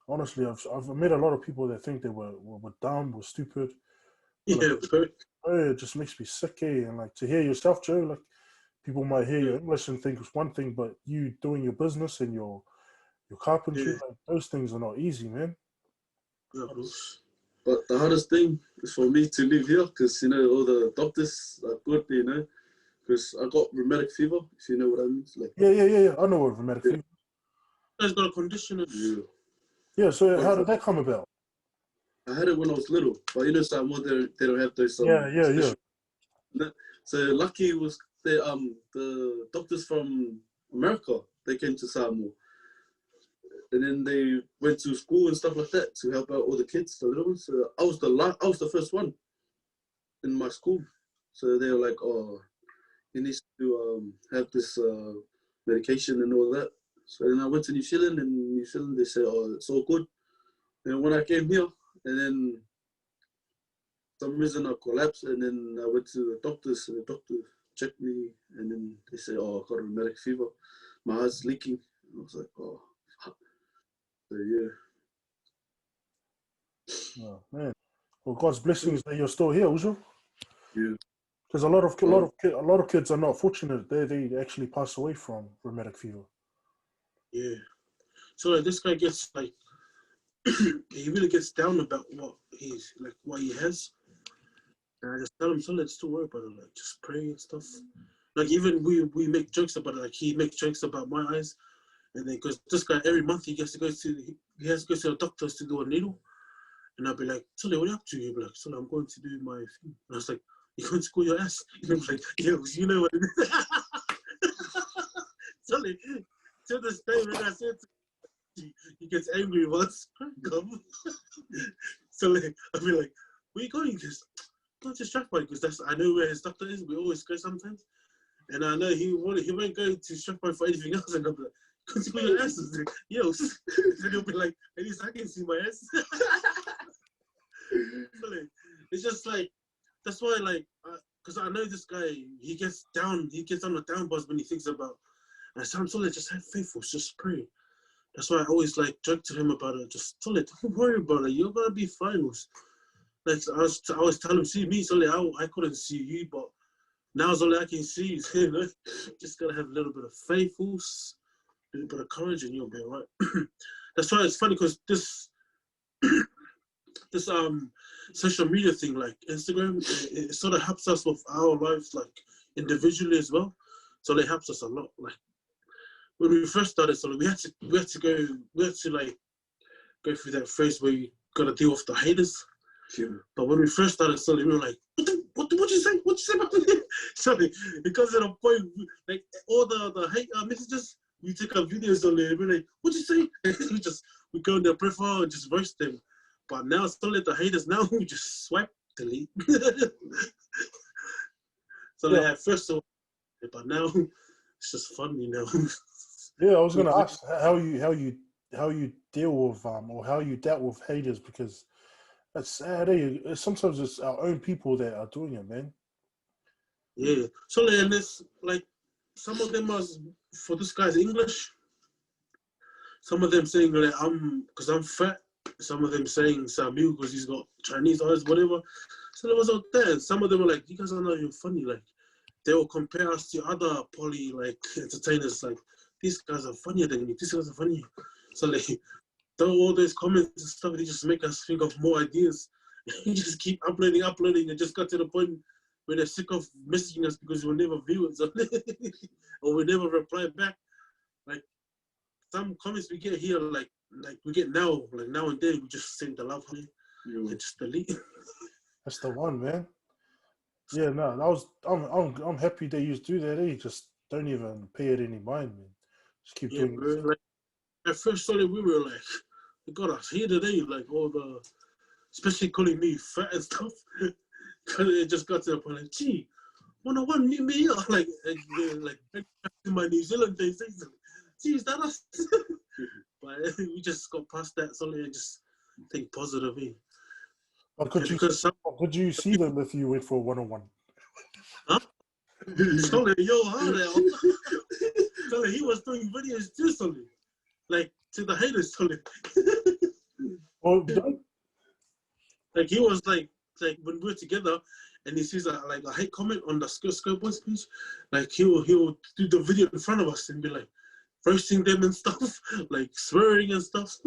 honestly, I've met a lot of people that think they were dumb, were stupid. Yeah, like, it just makes me sick, eh? And like to hear yourself, Joe, like people might hear your English and think it's one thing, but you doing your business and your carpentry, like those things are not easy, man. Yeah, but the hardest thing is for me to live here because all the doctors are good, because I got rheumatic fever, if you know what I mean. Like, yeah. I know what rheumatic fever. There's got a condition. Yeah, so how did that come about? I had it when I was little, but Samoa they don't have those Yeah. So lucky was the doctors from America. They came to Samoa, and then they went to school and stuff like that to help out all the kids, the little ones. So I was the first one in my school. So they were like, "Oh, he needs to have this medication and all that." So then I went to New Zealand, and in New Zealand they said, "Oh, it's all good." And when I came here, and then some reason I collapsed, and then I went to the doctors, and the doctor checked me, and then they said, "Oh, I got a rheumatic fever. My heart's leaking." And I was like, "Oh, fuck." So yeah. Oh, man. Well, God's blessings that you're still here, Uzo. Yeah. Because a lot of kids are not fortunate. They actually pass away from rheumatic fever. Yeah. So like this guy gets like he really gets down about what he has. And I just tell him, so let's still worry about it, like just pray and stuff. Like even we make jokes about it, like he makes jokes about my eyes. And then because this guy every month he has to go to the doctors to do a needle. And I'll be like, Sully, what are you up to? He'll be like, Sully, I'm going to do my thing. And I was like, you going to school your ass? And I'm like, yo, you know what it is. Sully, to this day when I said he gets angry once. So like, I'll be like, where you going? Because don't distract me, because I know where his doctor is. We always go sometimes. And I know he won't go to Strathmore for anything else. And I'll be like, go to your ass. Like, yo. And he'll be like, at least I can see my ass. So like, it's just like, that's why like, because I know this guy, he gets on the down bus when he thinks about, and I said, Solid, just have faith, just pray. That's why I always like joke to him about it. Just Solid, don't worry about it. You're gonna be fine. Like I always tell him, see me, Solid, I couldn't see you, but now Solid, I can see you. You know? Just gotta have a little bit of faith, a little bit of courage, and you'll be all right. That's why it's funny because this social media thing, like Instagram, it sort of helps us with our lives, like individually as well. So it helps us a lot. Like when we first started, so we had to go through that phase where you gotta deal with the haters. Sure. But when we first started, so we were like, what you say? What you say about it? So because at a point, like all the hate messages, we take our videos on there and we're like, what you say? we go in their profile and just roast them. But now, still let the haters now, we just swipe, delete. So yeah. They had first of all, but now it's just fun, you know. Yeah, I was gonna ask how you deal with or how you dealt with haters, because it's sad. Sometimes it's our own people that are doing it, man. Yeah. So and there's like some of them are for this guy's English. Some of them saying like because I'm fat. Some of them saying Samuel because he's got Chinese eyes, whatever. So there was out there. Some of them were like, you guys are not even funny. Like they will compare us to other poly like entertainers. Like these guys are funnier than me. These guys are funny. So like all those comments and stuff, they just make us think of more ideas. You just keep uploading, and just got to the point where they're sick of messaging us because we'll never view it, or we never reply back. Like some comments we get here, like we get now and then, we just send the love honey and just delete. That's the one, man. Yeah, no, I'm happy that you do that. You just don't even pay it any mind, man. Just keep doing it. Like, at first started, we were like, they got us here today, like all the, especially calling me fat and stuff. Cause it just got to the point like, gee, 101 meet me up, like in my New Zealand days. Gee, is that us? But we just got past that, so I just think positive. Could you see them if you went for a 101? Huh? Solly, yo, Solly, he was doing videos too, Solly. Like to the haters, Solly. Oh, like he was like when we were together, and he sees a hate comment on the Skurtskurt boys page, like he'll do the video in front of us and be like roasting them and stuff, like swearing and stuff.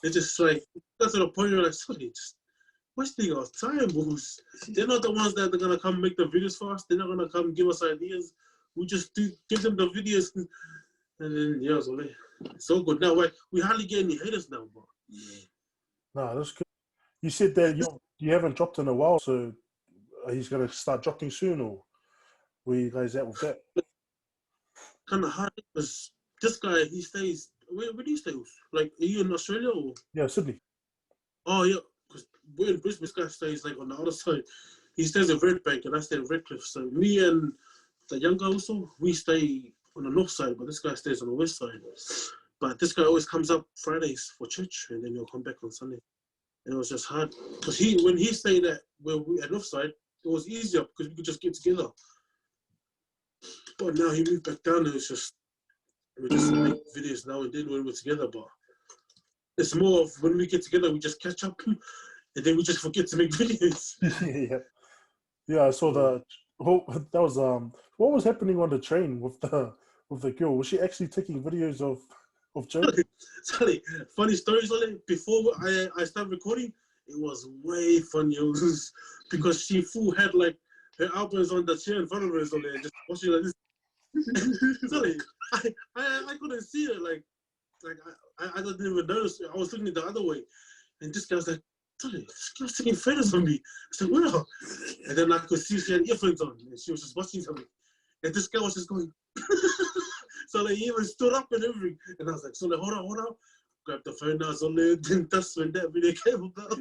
It's just like that's to the point where like, sorry, just wasting our time, boys. They're not the ones that are gonna come make the videos for us. They're not gonna come give us ideas. We just give them the videos, and then yeah, so it's all good now. We hardly get any haters now, bro. No, that's good. You said that you haven't dropped in a while, so he's gonna start dropping soon, or where you guys at with that? Kind of hard because this guy, he stays. Where do you stay? Like, are you in Australia or? Yeah, Sydney. Oh yeah, because we're in Brisbane. This guy stays like on the other side. He stays in Redbank, and I stay in Redcliffe. So me and the young guy also, we stay on the north side, but this guy stays on the west side. But this guy always comes up Fridays for church, and then he'll come back on Sunday. And it was just hard because when he stayed at north side, it was easier because we could just get together. But now he moved back down, and we just make videos now and then when we're together. But it's more of when we get together, we just catch up, and then we just forget to make videos. Yeah. I saw that was what was happening on the train with the with the girl? Was she actually taking videos of Joe? Sorry, funny stories on it. Before I started recording, it was way funnier because she full had like her elbows on the chair in front of her, so they just watching like this. Sorry, I couldn't see her. Like I didn't even notice. I was looking the other way, and this guy was like, "Sorry, this girl's taking photos of me." I said, "Wow!" And then I could see she had earphones on, and she was just watching something. And this guy was just going. So like, he even stood up and everything. And I was like, so like, hold on. Grabbed the phone, I was on there. Then that's when that video came about.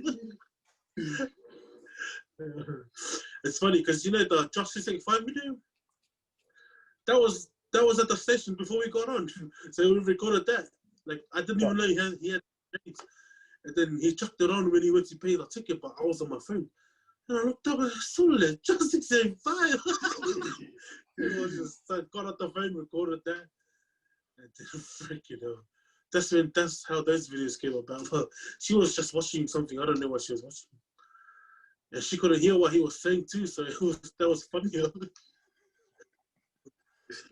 It's funny because you know the Josh 685 video? That was at the station before we got on. So we recorded that. Like I didn't even know he had tickets. And then he chucked it on when he went to pay the ticket, but I was on my phone. And I looked up and I saw it, Josh 685. It was just got out the phone, recorded that. And then freaking hell. That's how those videos came about. But she was just watching something. I don't know what she was watching. And she couldn't hear what he was saying too, so that was funny.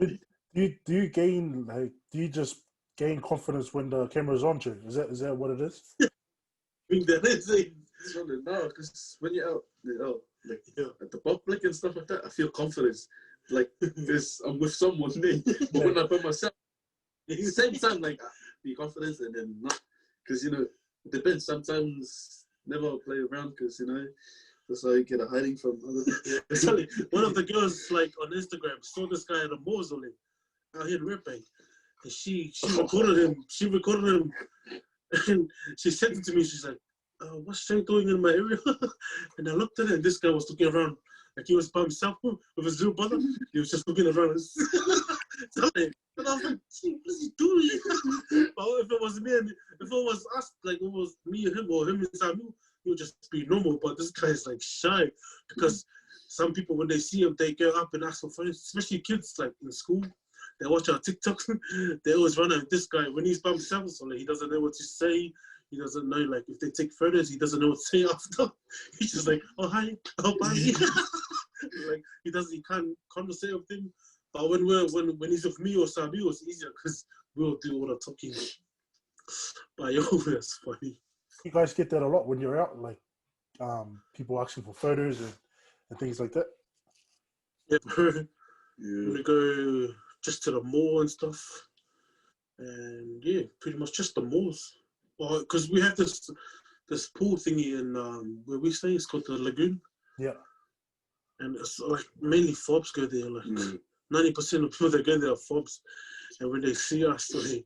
Do you just gain confidence when the camera's on you? Is that what it is? I think that is it. No, because when you're out, like at the public and stuff like that, I feel confidence. Like I'm with someone there. But when I'm by myself, at the same time, like be confident and then not, because it depends. Sometimes never play around because that's how you get a hiding from other people. Sorry, one of the girls like on Instagram saw this guy at a mausoleum out here in Red Bank, and she recorded him. She recorded him, and she sent it to me. She's like, "What's Shane doing in my area?" And I looked at it, and this guy was looking around like he was by himself with his little brother. He was just looking around. And I was like, "Gee, what is he doing?" But if it was me and if it was us, like it was me and him or him and Samuel, he would just be normal. But this guy is like shy because some people when they see him, they go up and ask for photos, especially kids like in school. They watch our TikTok. They always run at this guy when he's by himself. So like, he doesn't know what to say. He doesn't know like if they take photos, he doesn't know what to say after. He's just like, "Oh hi, oh bye." Like he can't conversate with him. But when he's with me or Sabi, it's easier because we'll do all the talking. But yo, that's funny. You guys get that a lot when you're out, like people asking for photos and things like that. Yeah, we go just to the mall and stuff, and yeah, pretty much just the malls. Well, because we have this pool thingy in where we stay. It's called the Lagoon. Yeah. And it's like mainly fobs go there. Like 90% of people that go there are fobs. And when they see us, the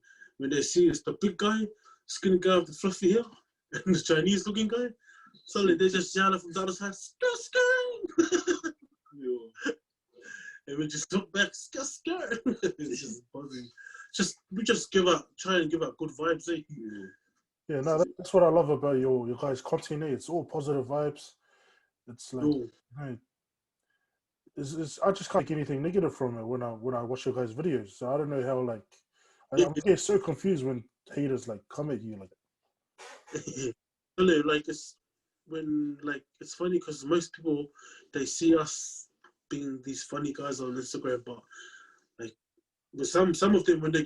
big guy, skinny guy with the fluffy hair, and the Chinese looking guy, suddenly they just yell from the other side, "Skurtskurt!" And we just look back, "Skurtskurt!" It's just buzzing. We just try and give out good vibes, eh? Yeah, no, that's what I love about your guys' content. It's all positive vibes. It's like, I just can't get anything negative from it when I watch your guys' videos. So I don't know how I get so confused when haters like come at you like. Like it's funny because most people they see us being these funny guys on Instagram, but like with some of them when they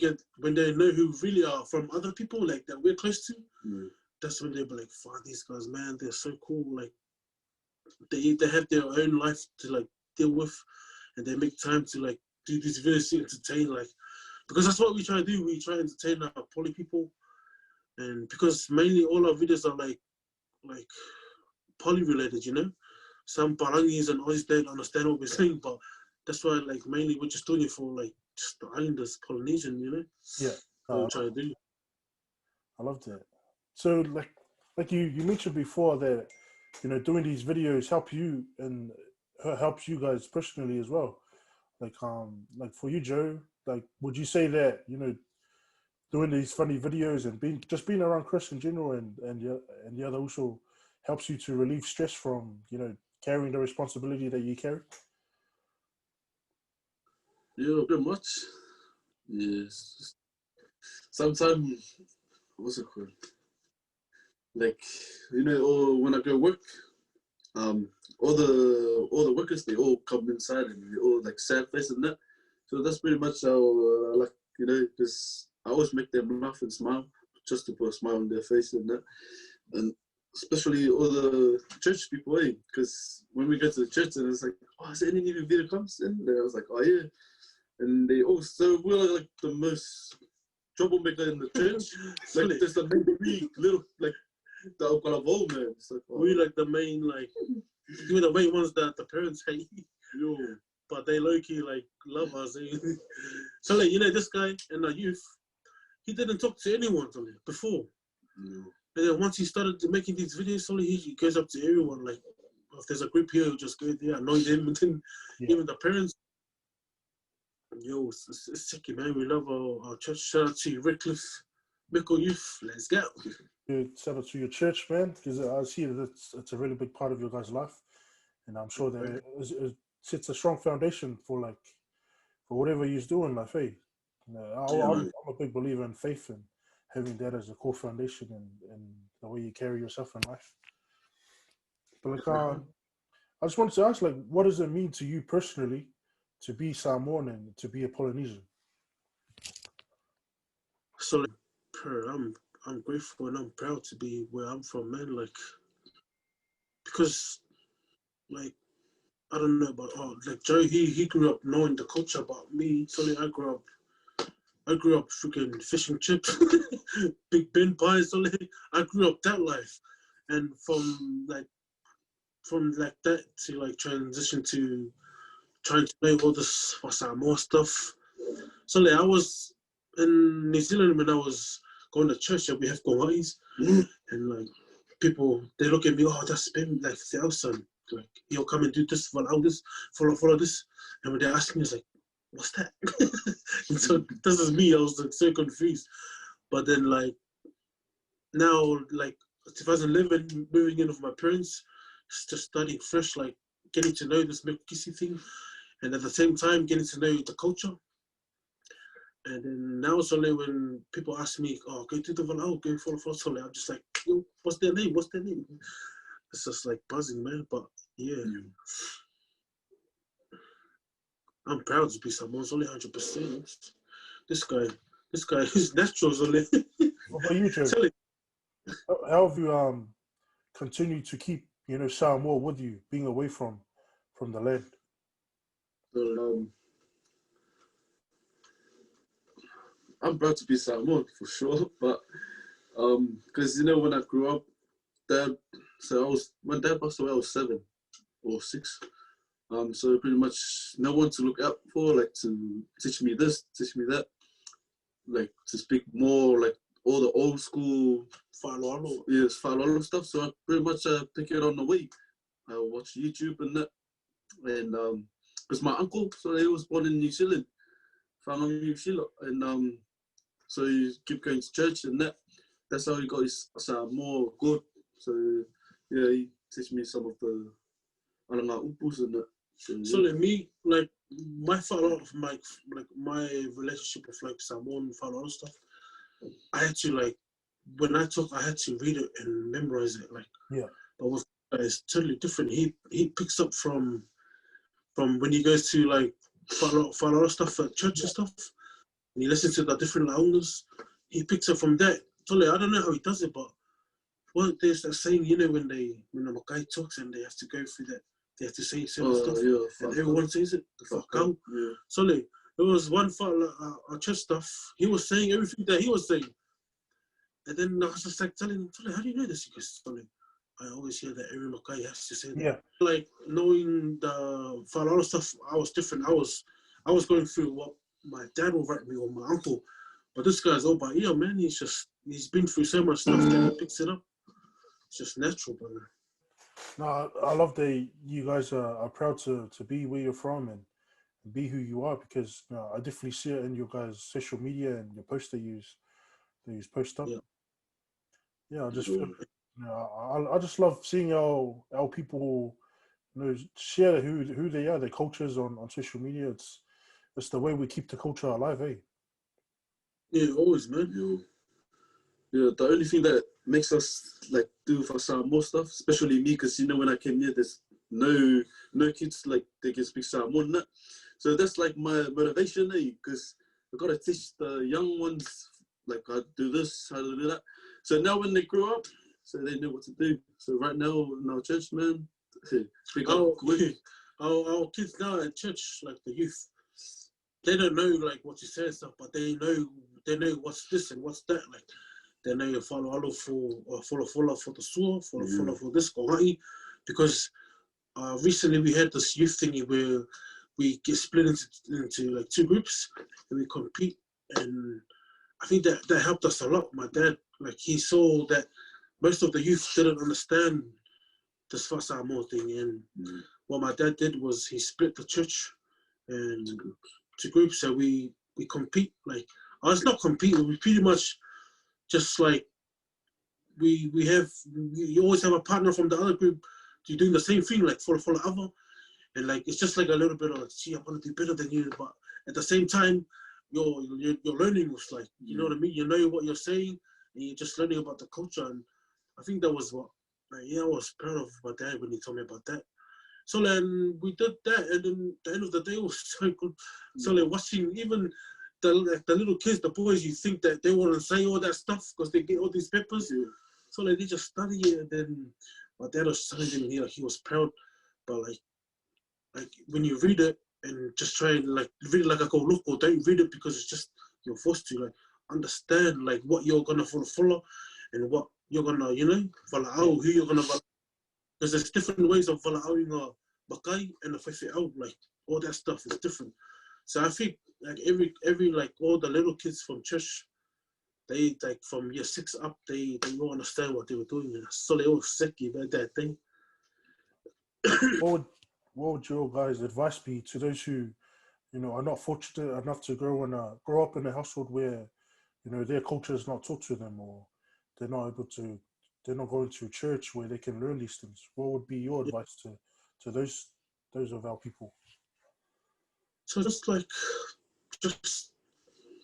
know who really are from other people like that we're close to, that's when they'll be like, "Fuck, these guys, man, they're so cool." Like they have their own life to like deal with, and they make time to like do these videos to entertain, like because that's what we try to do. We try to entertain our poly people, and because mainly all our videos are like poly related, Some Parangis and Aussies don't understand what we're saying, but that's why like mainly we're just doing it for like just the islanders, Polynesian, Yeah. What we try to do. I loved it. So like you mentioned before that, doing these videos helps you guys personally as well. Like for you, Joe, like would you say that, doing these funny videos and being around Chris in general and the other also helps you to relieve stress from, carrying the responsibility that you carry? Yeah, a bit much. Yes. Sometimes, what's it called? Like, or when I go work, all the workers, they all come inside and they all like sad face and that. So that's pretty much how I like, because I always make them laugh and smile, just to put a smile on their face and that. And especially all the church people, because when we go to the church and it's like, oh, is there any new video comes in? And I was like, oh yeah. And they also, we're like the most troublemaker in the church. Like there's the main little, like, the Okalavo, man. It's like, oh, we like the main, like, we're the main ones that the parents hate. yo. But they low-key, like, love us. So, like, this guy in our youth, he didn't talk to anyone before. No. And then once he started making these videos, he goes up to everyone. Like, if there's a group here, he'll just go there, annoy them. And then even the parents, yo, it's sick, man. We love our church. Shout out to Redcliffe, Mickle Youth. Let's go. Shout out to your church, man, because I see that it's a really big part of your guys' life. And I'm sure that it sets a strong foundation for whatever you're doing in life, hey. I'm a big believer in faith and having that as a core foundation and the way you carry yourself in life. But I just wanted to ask, what does it mean to you personally to be Samoan and to be a Polynesian? So, I'm grateful and I'm proud to be where I'm from, man. Like, because, like, I don't know about Joe. He grew up knowing the culture about me. So I grew up freaking fishing chips, big bin pies. So I grew up that life, and from that to transition to trying to make all this more stuff. So I was in New Zealand when I was going to church. And we have Kongais, and people they look at me. Oh, that's been like the son. Like he'll come and do this, follow this, follow this, and when they ask me, it's like, what's that? And so this is me. I was so confused. But then now 2011, moving in with my parents, just studying fresh, getting to know this Mekisi thing, and at the same time getting to know the culture. And then now it's only when people ask me, oh, go to the Valau, go follow Sole. I'm just like, yo, what's their name? What's their name? It's just buzzing, man. But yeah. I'm proud to be Samoan, only 100%. This guy is natural, only. What about you, Joe? How have you continued to keep, Samoa with you, being away from the land? So, I'm proud to be Samoan for sure, but because when I grew up, when Dad passed away, I was 7 or 6. So pretty much no one to look out for, to teach me this, teach me that, to speak more all the old school whāloalo stuff. So I pretty much pick it on the way. I watch YouTube and that, and because my uncle, so he was born in New Zealand, New Zealand, and so he kept going to church and that. That's how he got his more good. So yeah, he teach me some of the alanga upus and that. So me, my follow of my relationship with Samoan follow stuff, I had to when I talk, I had to read it and memorize it. But with it's totally different. He picks up from when he goes to follow stuff at church and stuff, and he listens to the different owners. He picks up from that. So I don't know how he does it, but there's that saying, when the Makai talks and they have to go through that. They have to say certain stuff, and everyone says it. The fuck out. Yeah. So there was one our church stuff. He was saying everything that he was saying, and then I was just telling him, how do you know this? He goes, I always hear that every Makai has to say that. Yeah. Knowing the whāloalo stuff, I was different. I was going through what my dad will write me or my uncle, but this guy's all by ear, man. He's been through so much stuff that he picks it up. It's just natural, brother. No, I love that you guys are proud to be where you're from and be who you are, because I definitely see it in your guys' social media and your posts that you post up. Yeah, I just feel, I just love seeing our people share who they are, their cultures on social media. It's the way we keep the culture alive, eh? Yeah, always, man. Yeah, the only thing that makes us do for some more stuff, especially me, because when I came here, there's no kids they can speak Samoan. So that's like my motivation, because I gotta teach the young ones like how to do this, how to do that. So now when they grow up, so they know what to do. So right now in our church, man, speak up quick. Our kids now at church, like the youth, they don't know like what you say and stuff, but they know what's this and what's that. Like they know you follow all for the sewer, follow for this kohai, because recently we had this youth thingy where we get split into like 2 groups and we compete, and I think that helped us a lot. My dad, like he saw that most of the youth didn't understand this Fasamo thing, and what my dad did was he split the church and 2 groups, so we compete. Like, it's not competing, we pretty much just like you always have a partner from the other group to doing the same thing, like for the other, and like it's just like a little bit of, gee, I want to do better than you, but at the same time you're learning with, like, you know what I mean, you know what you're saying and you're just learning about the culture. And I think that was what, like, yeah, I was proud of my dad when he told me about that. So then we did that, and then the end of the day was so good. So like watching even the little kids, the boys, you think that they wouldn't say all that stuff because they get all these papers. So like they just study it, and then my dad was telling him here he was proud, but like when you read it and just try and like read it like a go look, or don't read it because it's just you're forced to like understand like what you're gonna follow and what you're gonna, you know, follow, who you're gonna follow. Because there's different ways of following a bakai and a whewhiau, like all that stuff is different. So I think like every like all the little kids from church, they like from year 6 up, they all understand what they were doing. So they all sick about that thing. What would your guys' advice be to those who, you know, are not fortunate enough to grow up in a household where, you know, their culture is not taught to them, or they're not going to church where they can learn these things? What would be your advice to those of our people? So just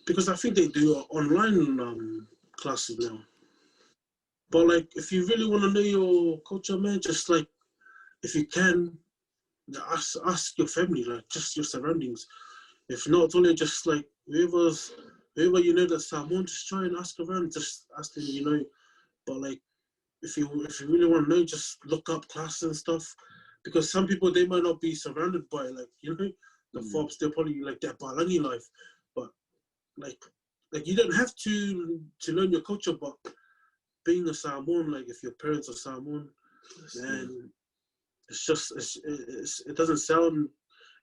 because I think they do online classes now. But like, if you really want to know your culture, man, just like, if you can, ask your family, like just your surroundings. If not, only just like whoever you know that's Samoan, just try and ask around, just ask them, you know. But like, if you really want to know, just look up classes and stuff, because some people, they might not be surrounded by, like, you know, the fobs. They're probably like that Balangi life, but like you don't have to learn your culture. But being a Samoan, like if your parents are Samoan, then it's just it doesn't sound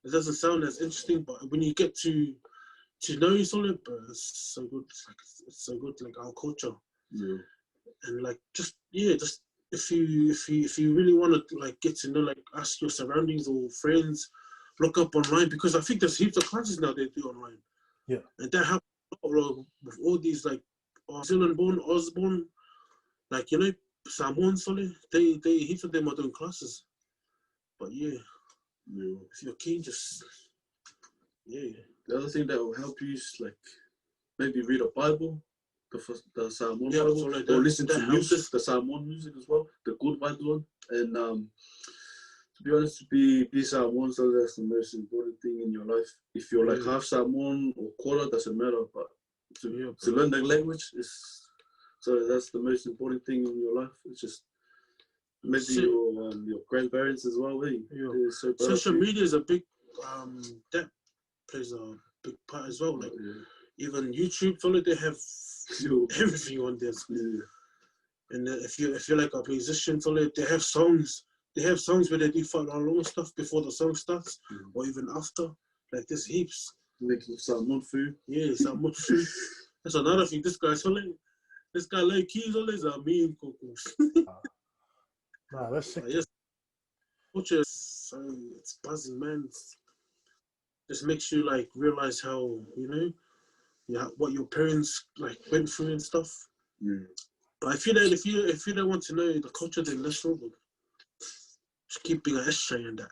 as interesting. But when you get to know something, but it's so good. It's so good, like our culture. Yeah. And like just if you really want to like get to know, like ask your surroundings or friends, look up online, because I think there's heaps of classes now they do online. Yeah. And that happens with all these like New Zealand born, Osborne, like, you know, Samoan solid, they heaps of them are doing classes. But yeah, if you're keen, just The other thing that will help you is like maybe read a Bible, the Samoan Bible, so like or listen to helps. music, the Samoan music as well, the good vibes one. And to be honest, be Samoan, so that's the most important thing in your life. If you're like half Samoan or quarter, doesn't matter. But to learn the language is, so that's the most important thing in your life. It's just maybe your grandparents as well. So social media is a big that plays a big part as well. Like even YouTube, they have everything on there. And if you're like a musician, they have songs. They have songs where they do long stuff before the song starts, or even after. Like there's heaps. Making Samoan food. Yeah, Samoan food. That's another thing. This guy like keys always a mean cocos. Nah, that's sick. Yes, culture. So it's buzzing, man. Just makes you like realize how, you know, what your parents like went through and stuff. But if you don't want to know the culture, then let's roll. Just keep being an ashtray and that.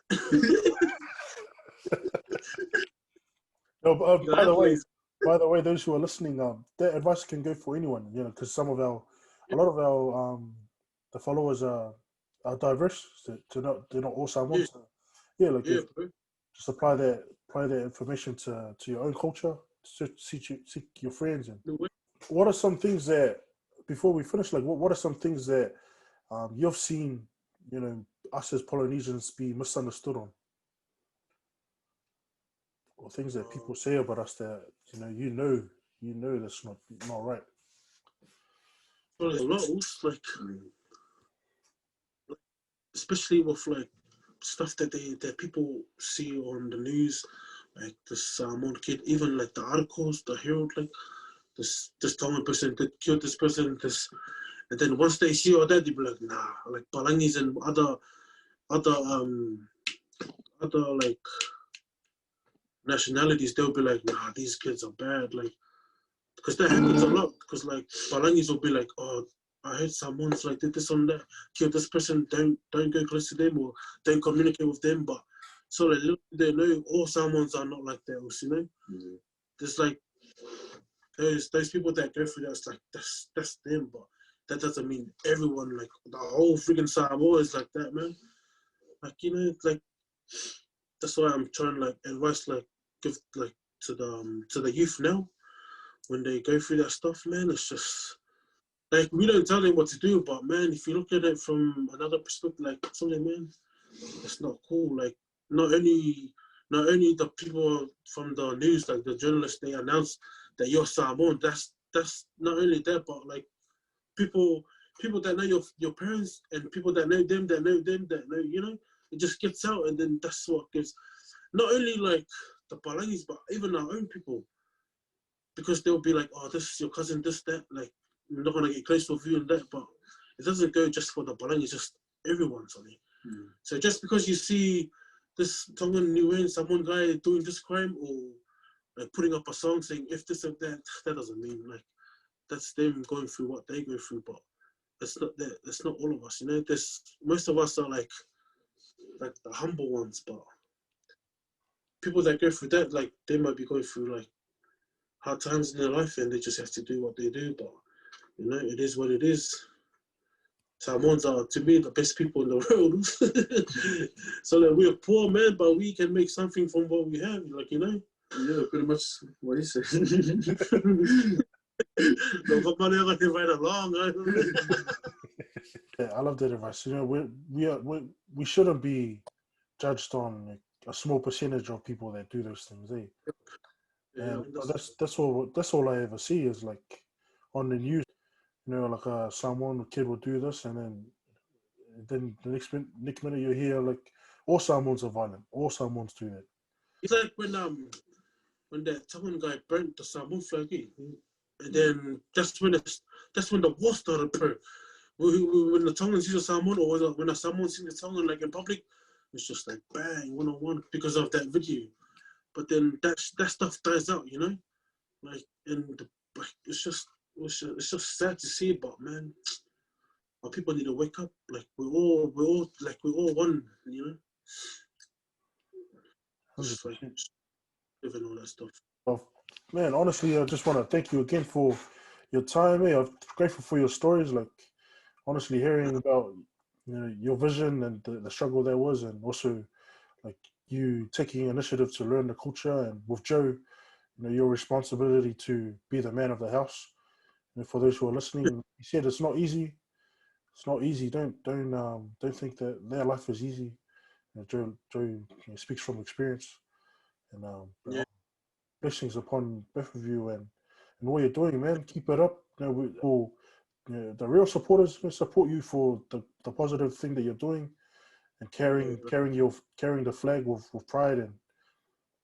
No, but, by the way, those who are listening, that advice can go for anyone, you know, because a lot of our the followers are diverse. They're not all Samoans. Bro. just apply that information to your own culture, seek your friends. And what are some things that, before we finish, like what are some things that you've seen, us as Polynesians be misunderstood on, or things that people say about us that you know that's not right? Well, there's a lot, like especially with like stuff that people see on the news, like this one kid, even like the articles, the Herald, like this Tongan person that killed this person, and then once they see all that, they be like, nah, like Palangis and other like nationalities, they'll be like, nah, these kids are bad, like, because that happens a lot, because like Palangis will be like, oh, I heard someone's like did this on that, killed this person, don't go close to them or don't communicate with them. But so like they know all Samoans are not like that, Mm-hmm. There's like those people that go through that, it's like that's them, but that doesn't mean everyone, like the whole freaking Samoa is like that, man. Like like that's why I'm trying to like advice, like give like to the youth now when they go through that stuff, man. It's just like we don't tell them what to do, but man, if you look at it from another perspective, like something, man, it's not cool. Like not only the people from the news, like the journalists, they announce that you're Samoan. That's not only that, but like people that know your parents and people that know them, that know it just gets out, and then that's what gives not only like the Palangis, but even our own people, because they'll be like, oh, this is your cousin, this, that, like, I'm not gonna get close with you and that, but it doesn't go just for the Palangis, just everyone, sorry. So just because you see this Tongan Niuean, someone guy doing this crime or like putting up a song saying if this and that, that doesn't mean like that's them going through what they go through, but it's not that. It's not all of us, There's most of us are like the humble ones, but people that go through that, like they might be going through like hard times in their life, and they just have to do what they do. But it is what it is. Samoans are, to me, the best people in the world. So that we're poor, man, but we can make something from what we have, like Yeah, pretty much what he said. No, but money I can right along. Yeah, I love that advice. We shouldn't be judged on like, a small percentage of people that do those things, eh? Yeah, that's all I ever see is like on the news, like someone kid will do this, and then the next minute you hear like all Samoans are violent, all Samoans do that. It's like when that Tongan guy burnt the Samoan flag, and then that's when the war started, bro. When the Tongans use a Samoan, or when a Samoan sees the Tongan like in public, it's just like bang, 1-on-1 because of that video. But then that stuff dies out, like, and like it's just sad to see, but man, our people need to wake up. Like we're all one, Just like living all that stuff. Well, man, honestly, I just want to thank you again for your time. I'm grateful for your stories. Like, honestly, hearing about your vision and the struggle there was, and also like you taking initiative to learn the culture, and with Joe, your responsibility to be the man of the house. And for those who are listening, he said it's not easy. It's not easy. Don't think that their life is easy. Joe speaks from experience, and blessings upon both of you and what you're doing, man. Keep it up. The real supporters will support you for the positive thing that you're doing, and carrying the flag with pride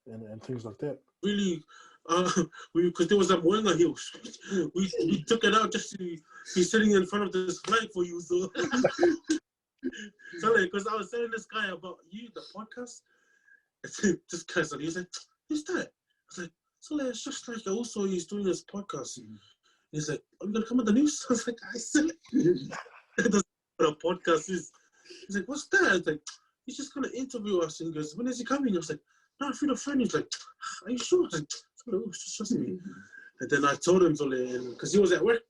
and things like that. Really, because there was a Moenga hill. We took it out just to be sitting in front of this flag for you. So, because I was telling this guy about you, the podcast. This guy said, he's like, who's that? I was like, so it's just like also he's doing this podcast. He's like, are you gonna come on the news? I was like, I said that's what a podcast is. He's like, what's that? I was like, he's just gonna interview us. And he goes, when is he coming? I was like, no, I feel a friend. He's like, are you sure? I was like, just trust me. And then I told him, because he was at work.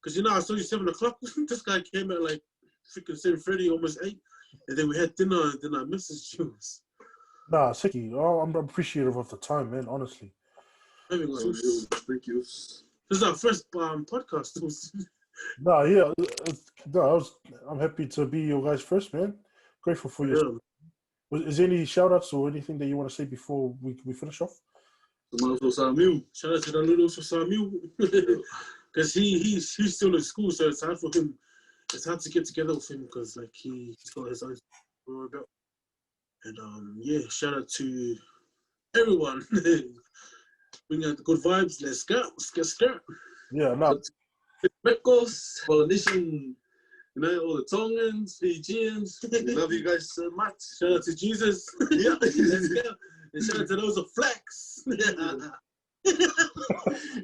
Because I saw you 7 o'clock. This guy came at like freaking 7:30, almost 8. And then we had dinner, and then I messaged you. Nah, Siki, I'm appreciative of the time, man. Honestly. Having Oh, some- yo, thank you. This is our first podcast. Nah, yeah, no, I'm happy to be your guys first, man. Grateful for your. Yeah. Is there any shout outs or anything that you want to say before we finish off? Shout out to the little Samuel. Because he's still in school, so it's hard for him. It's hard to get together with him because like he's got his own worry about. And yeah, shout out to everyone. Bring out the good vibes. Let's go. Let's get started. Yeah, no. Mekos, Polynesian, you know, all the Tongans, Fijians. We love you guys so much. Shout out to Jesus. Yeah. Let's go. And shout out to those of Flex.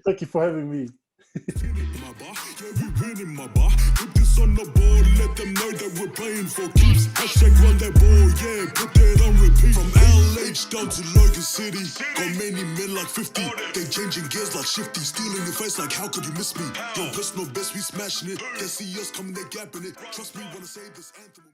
Thank you for having me. Put this on the board, let them know that we're playing for keeps. Hashtag run that ball, yeah, put that on repeat. From LH down to Logan City, got many men like 50. They changing gears like shifty, stealing your face like how could you miss me? Yo, personal best, we smashing it. They see us coming, they gapping it. Trust me when I say this anthem.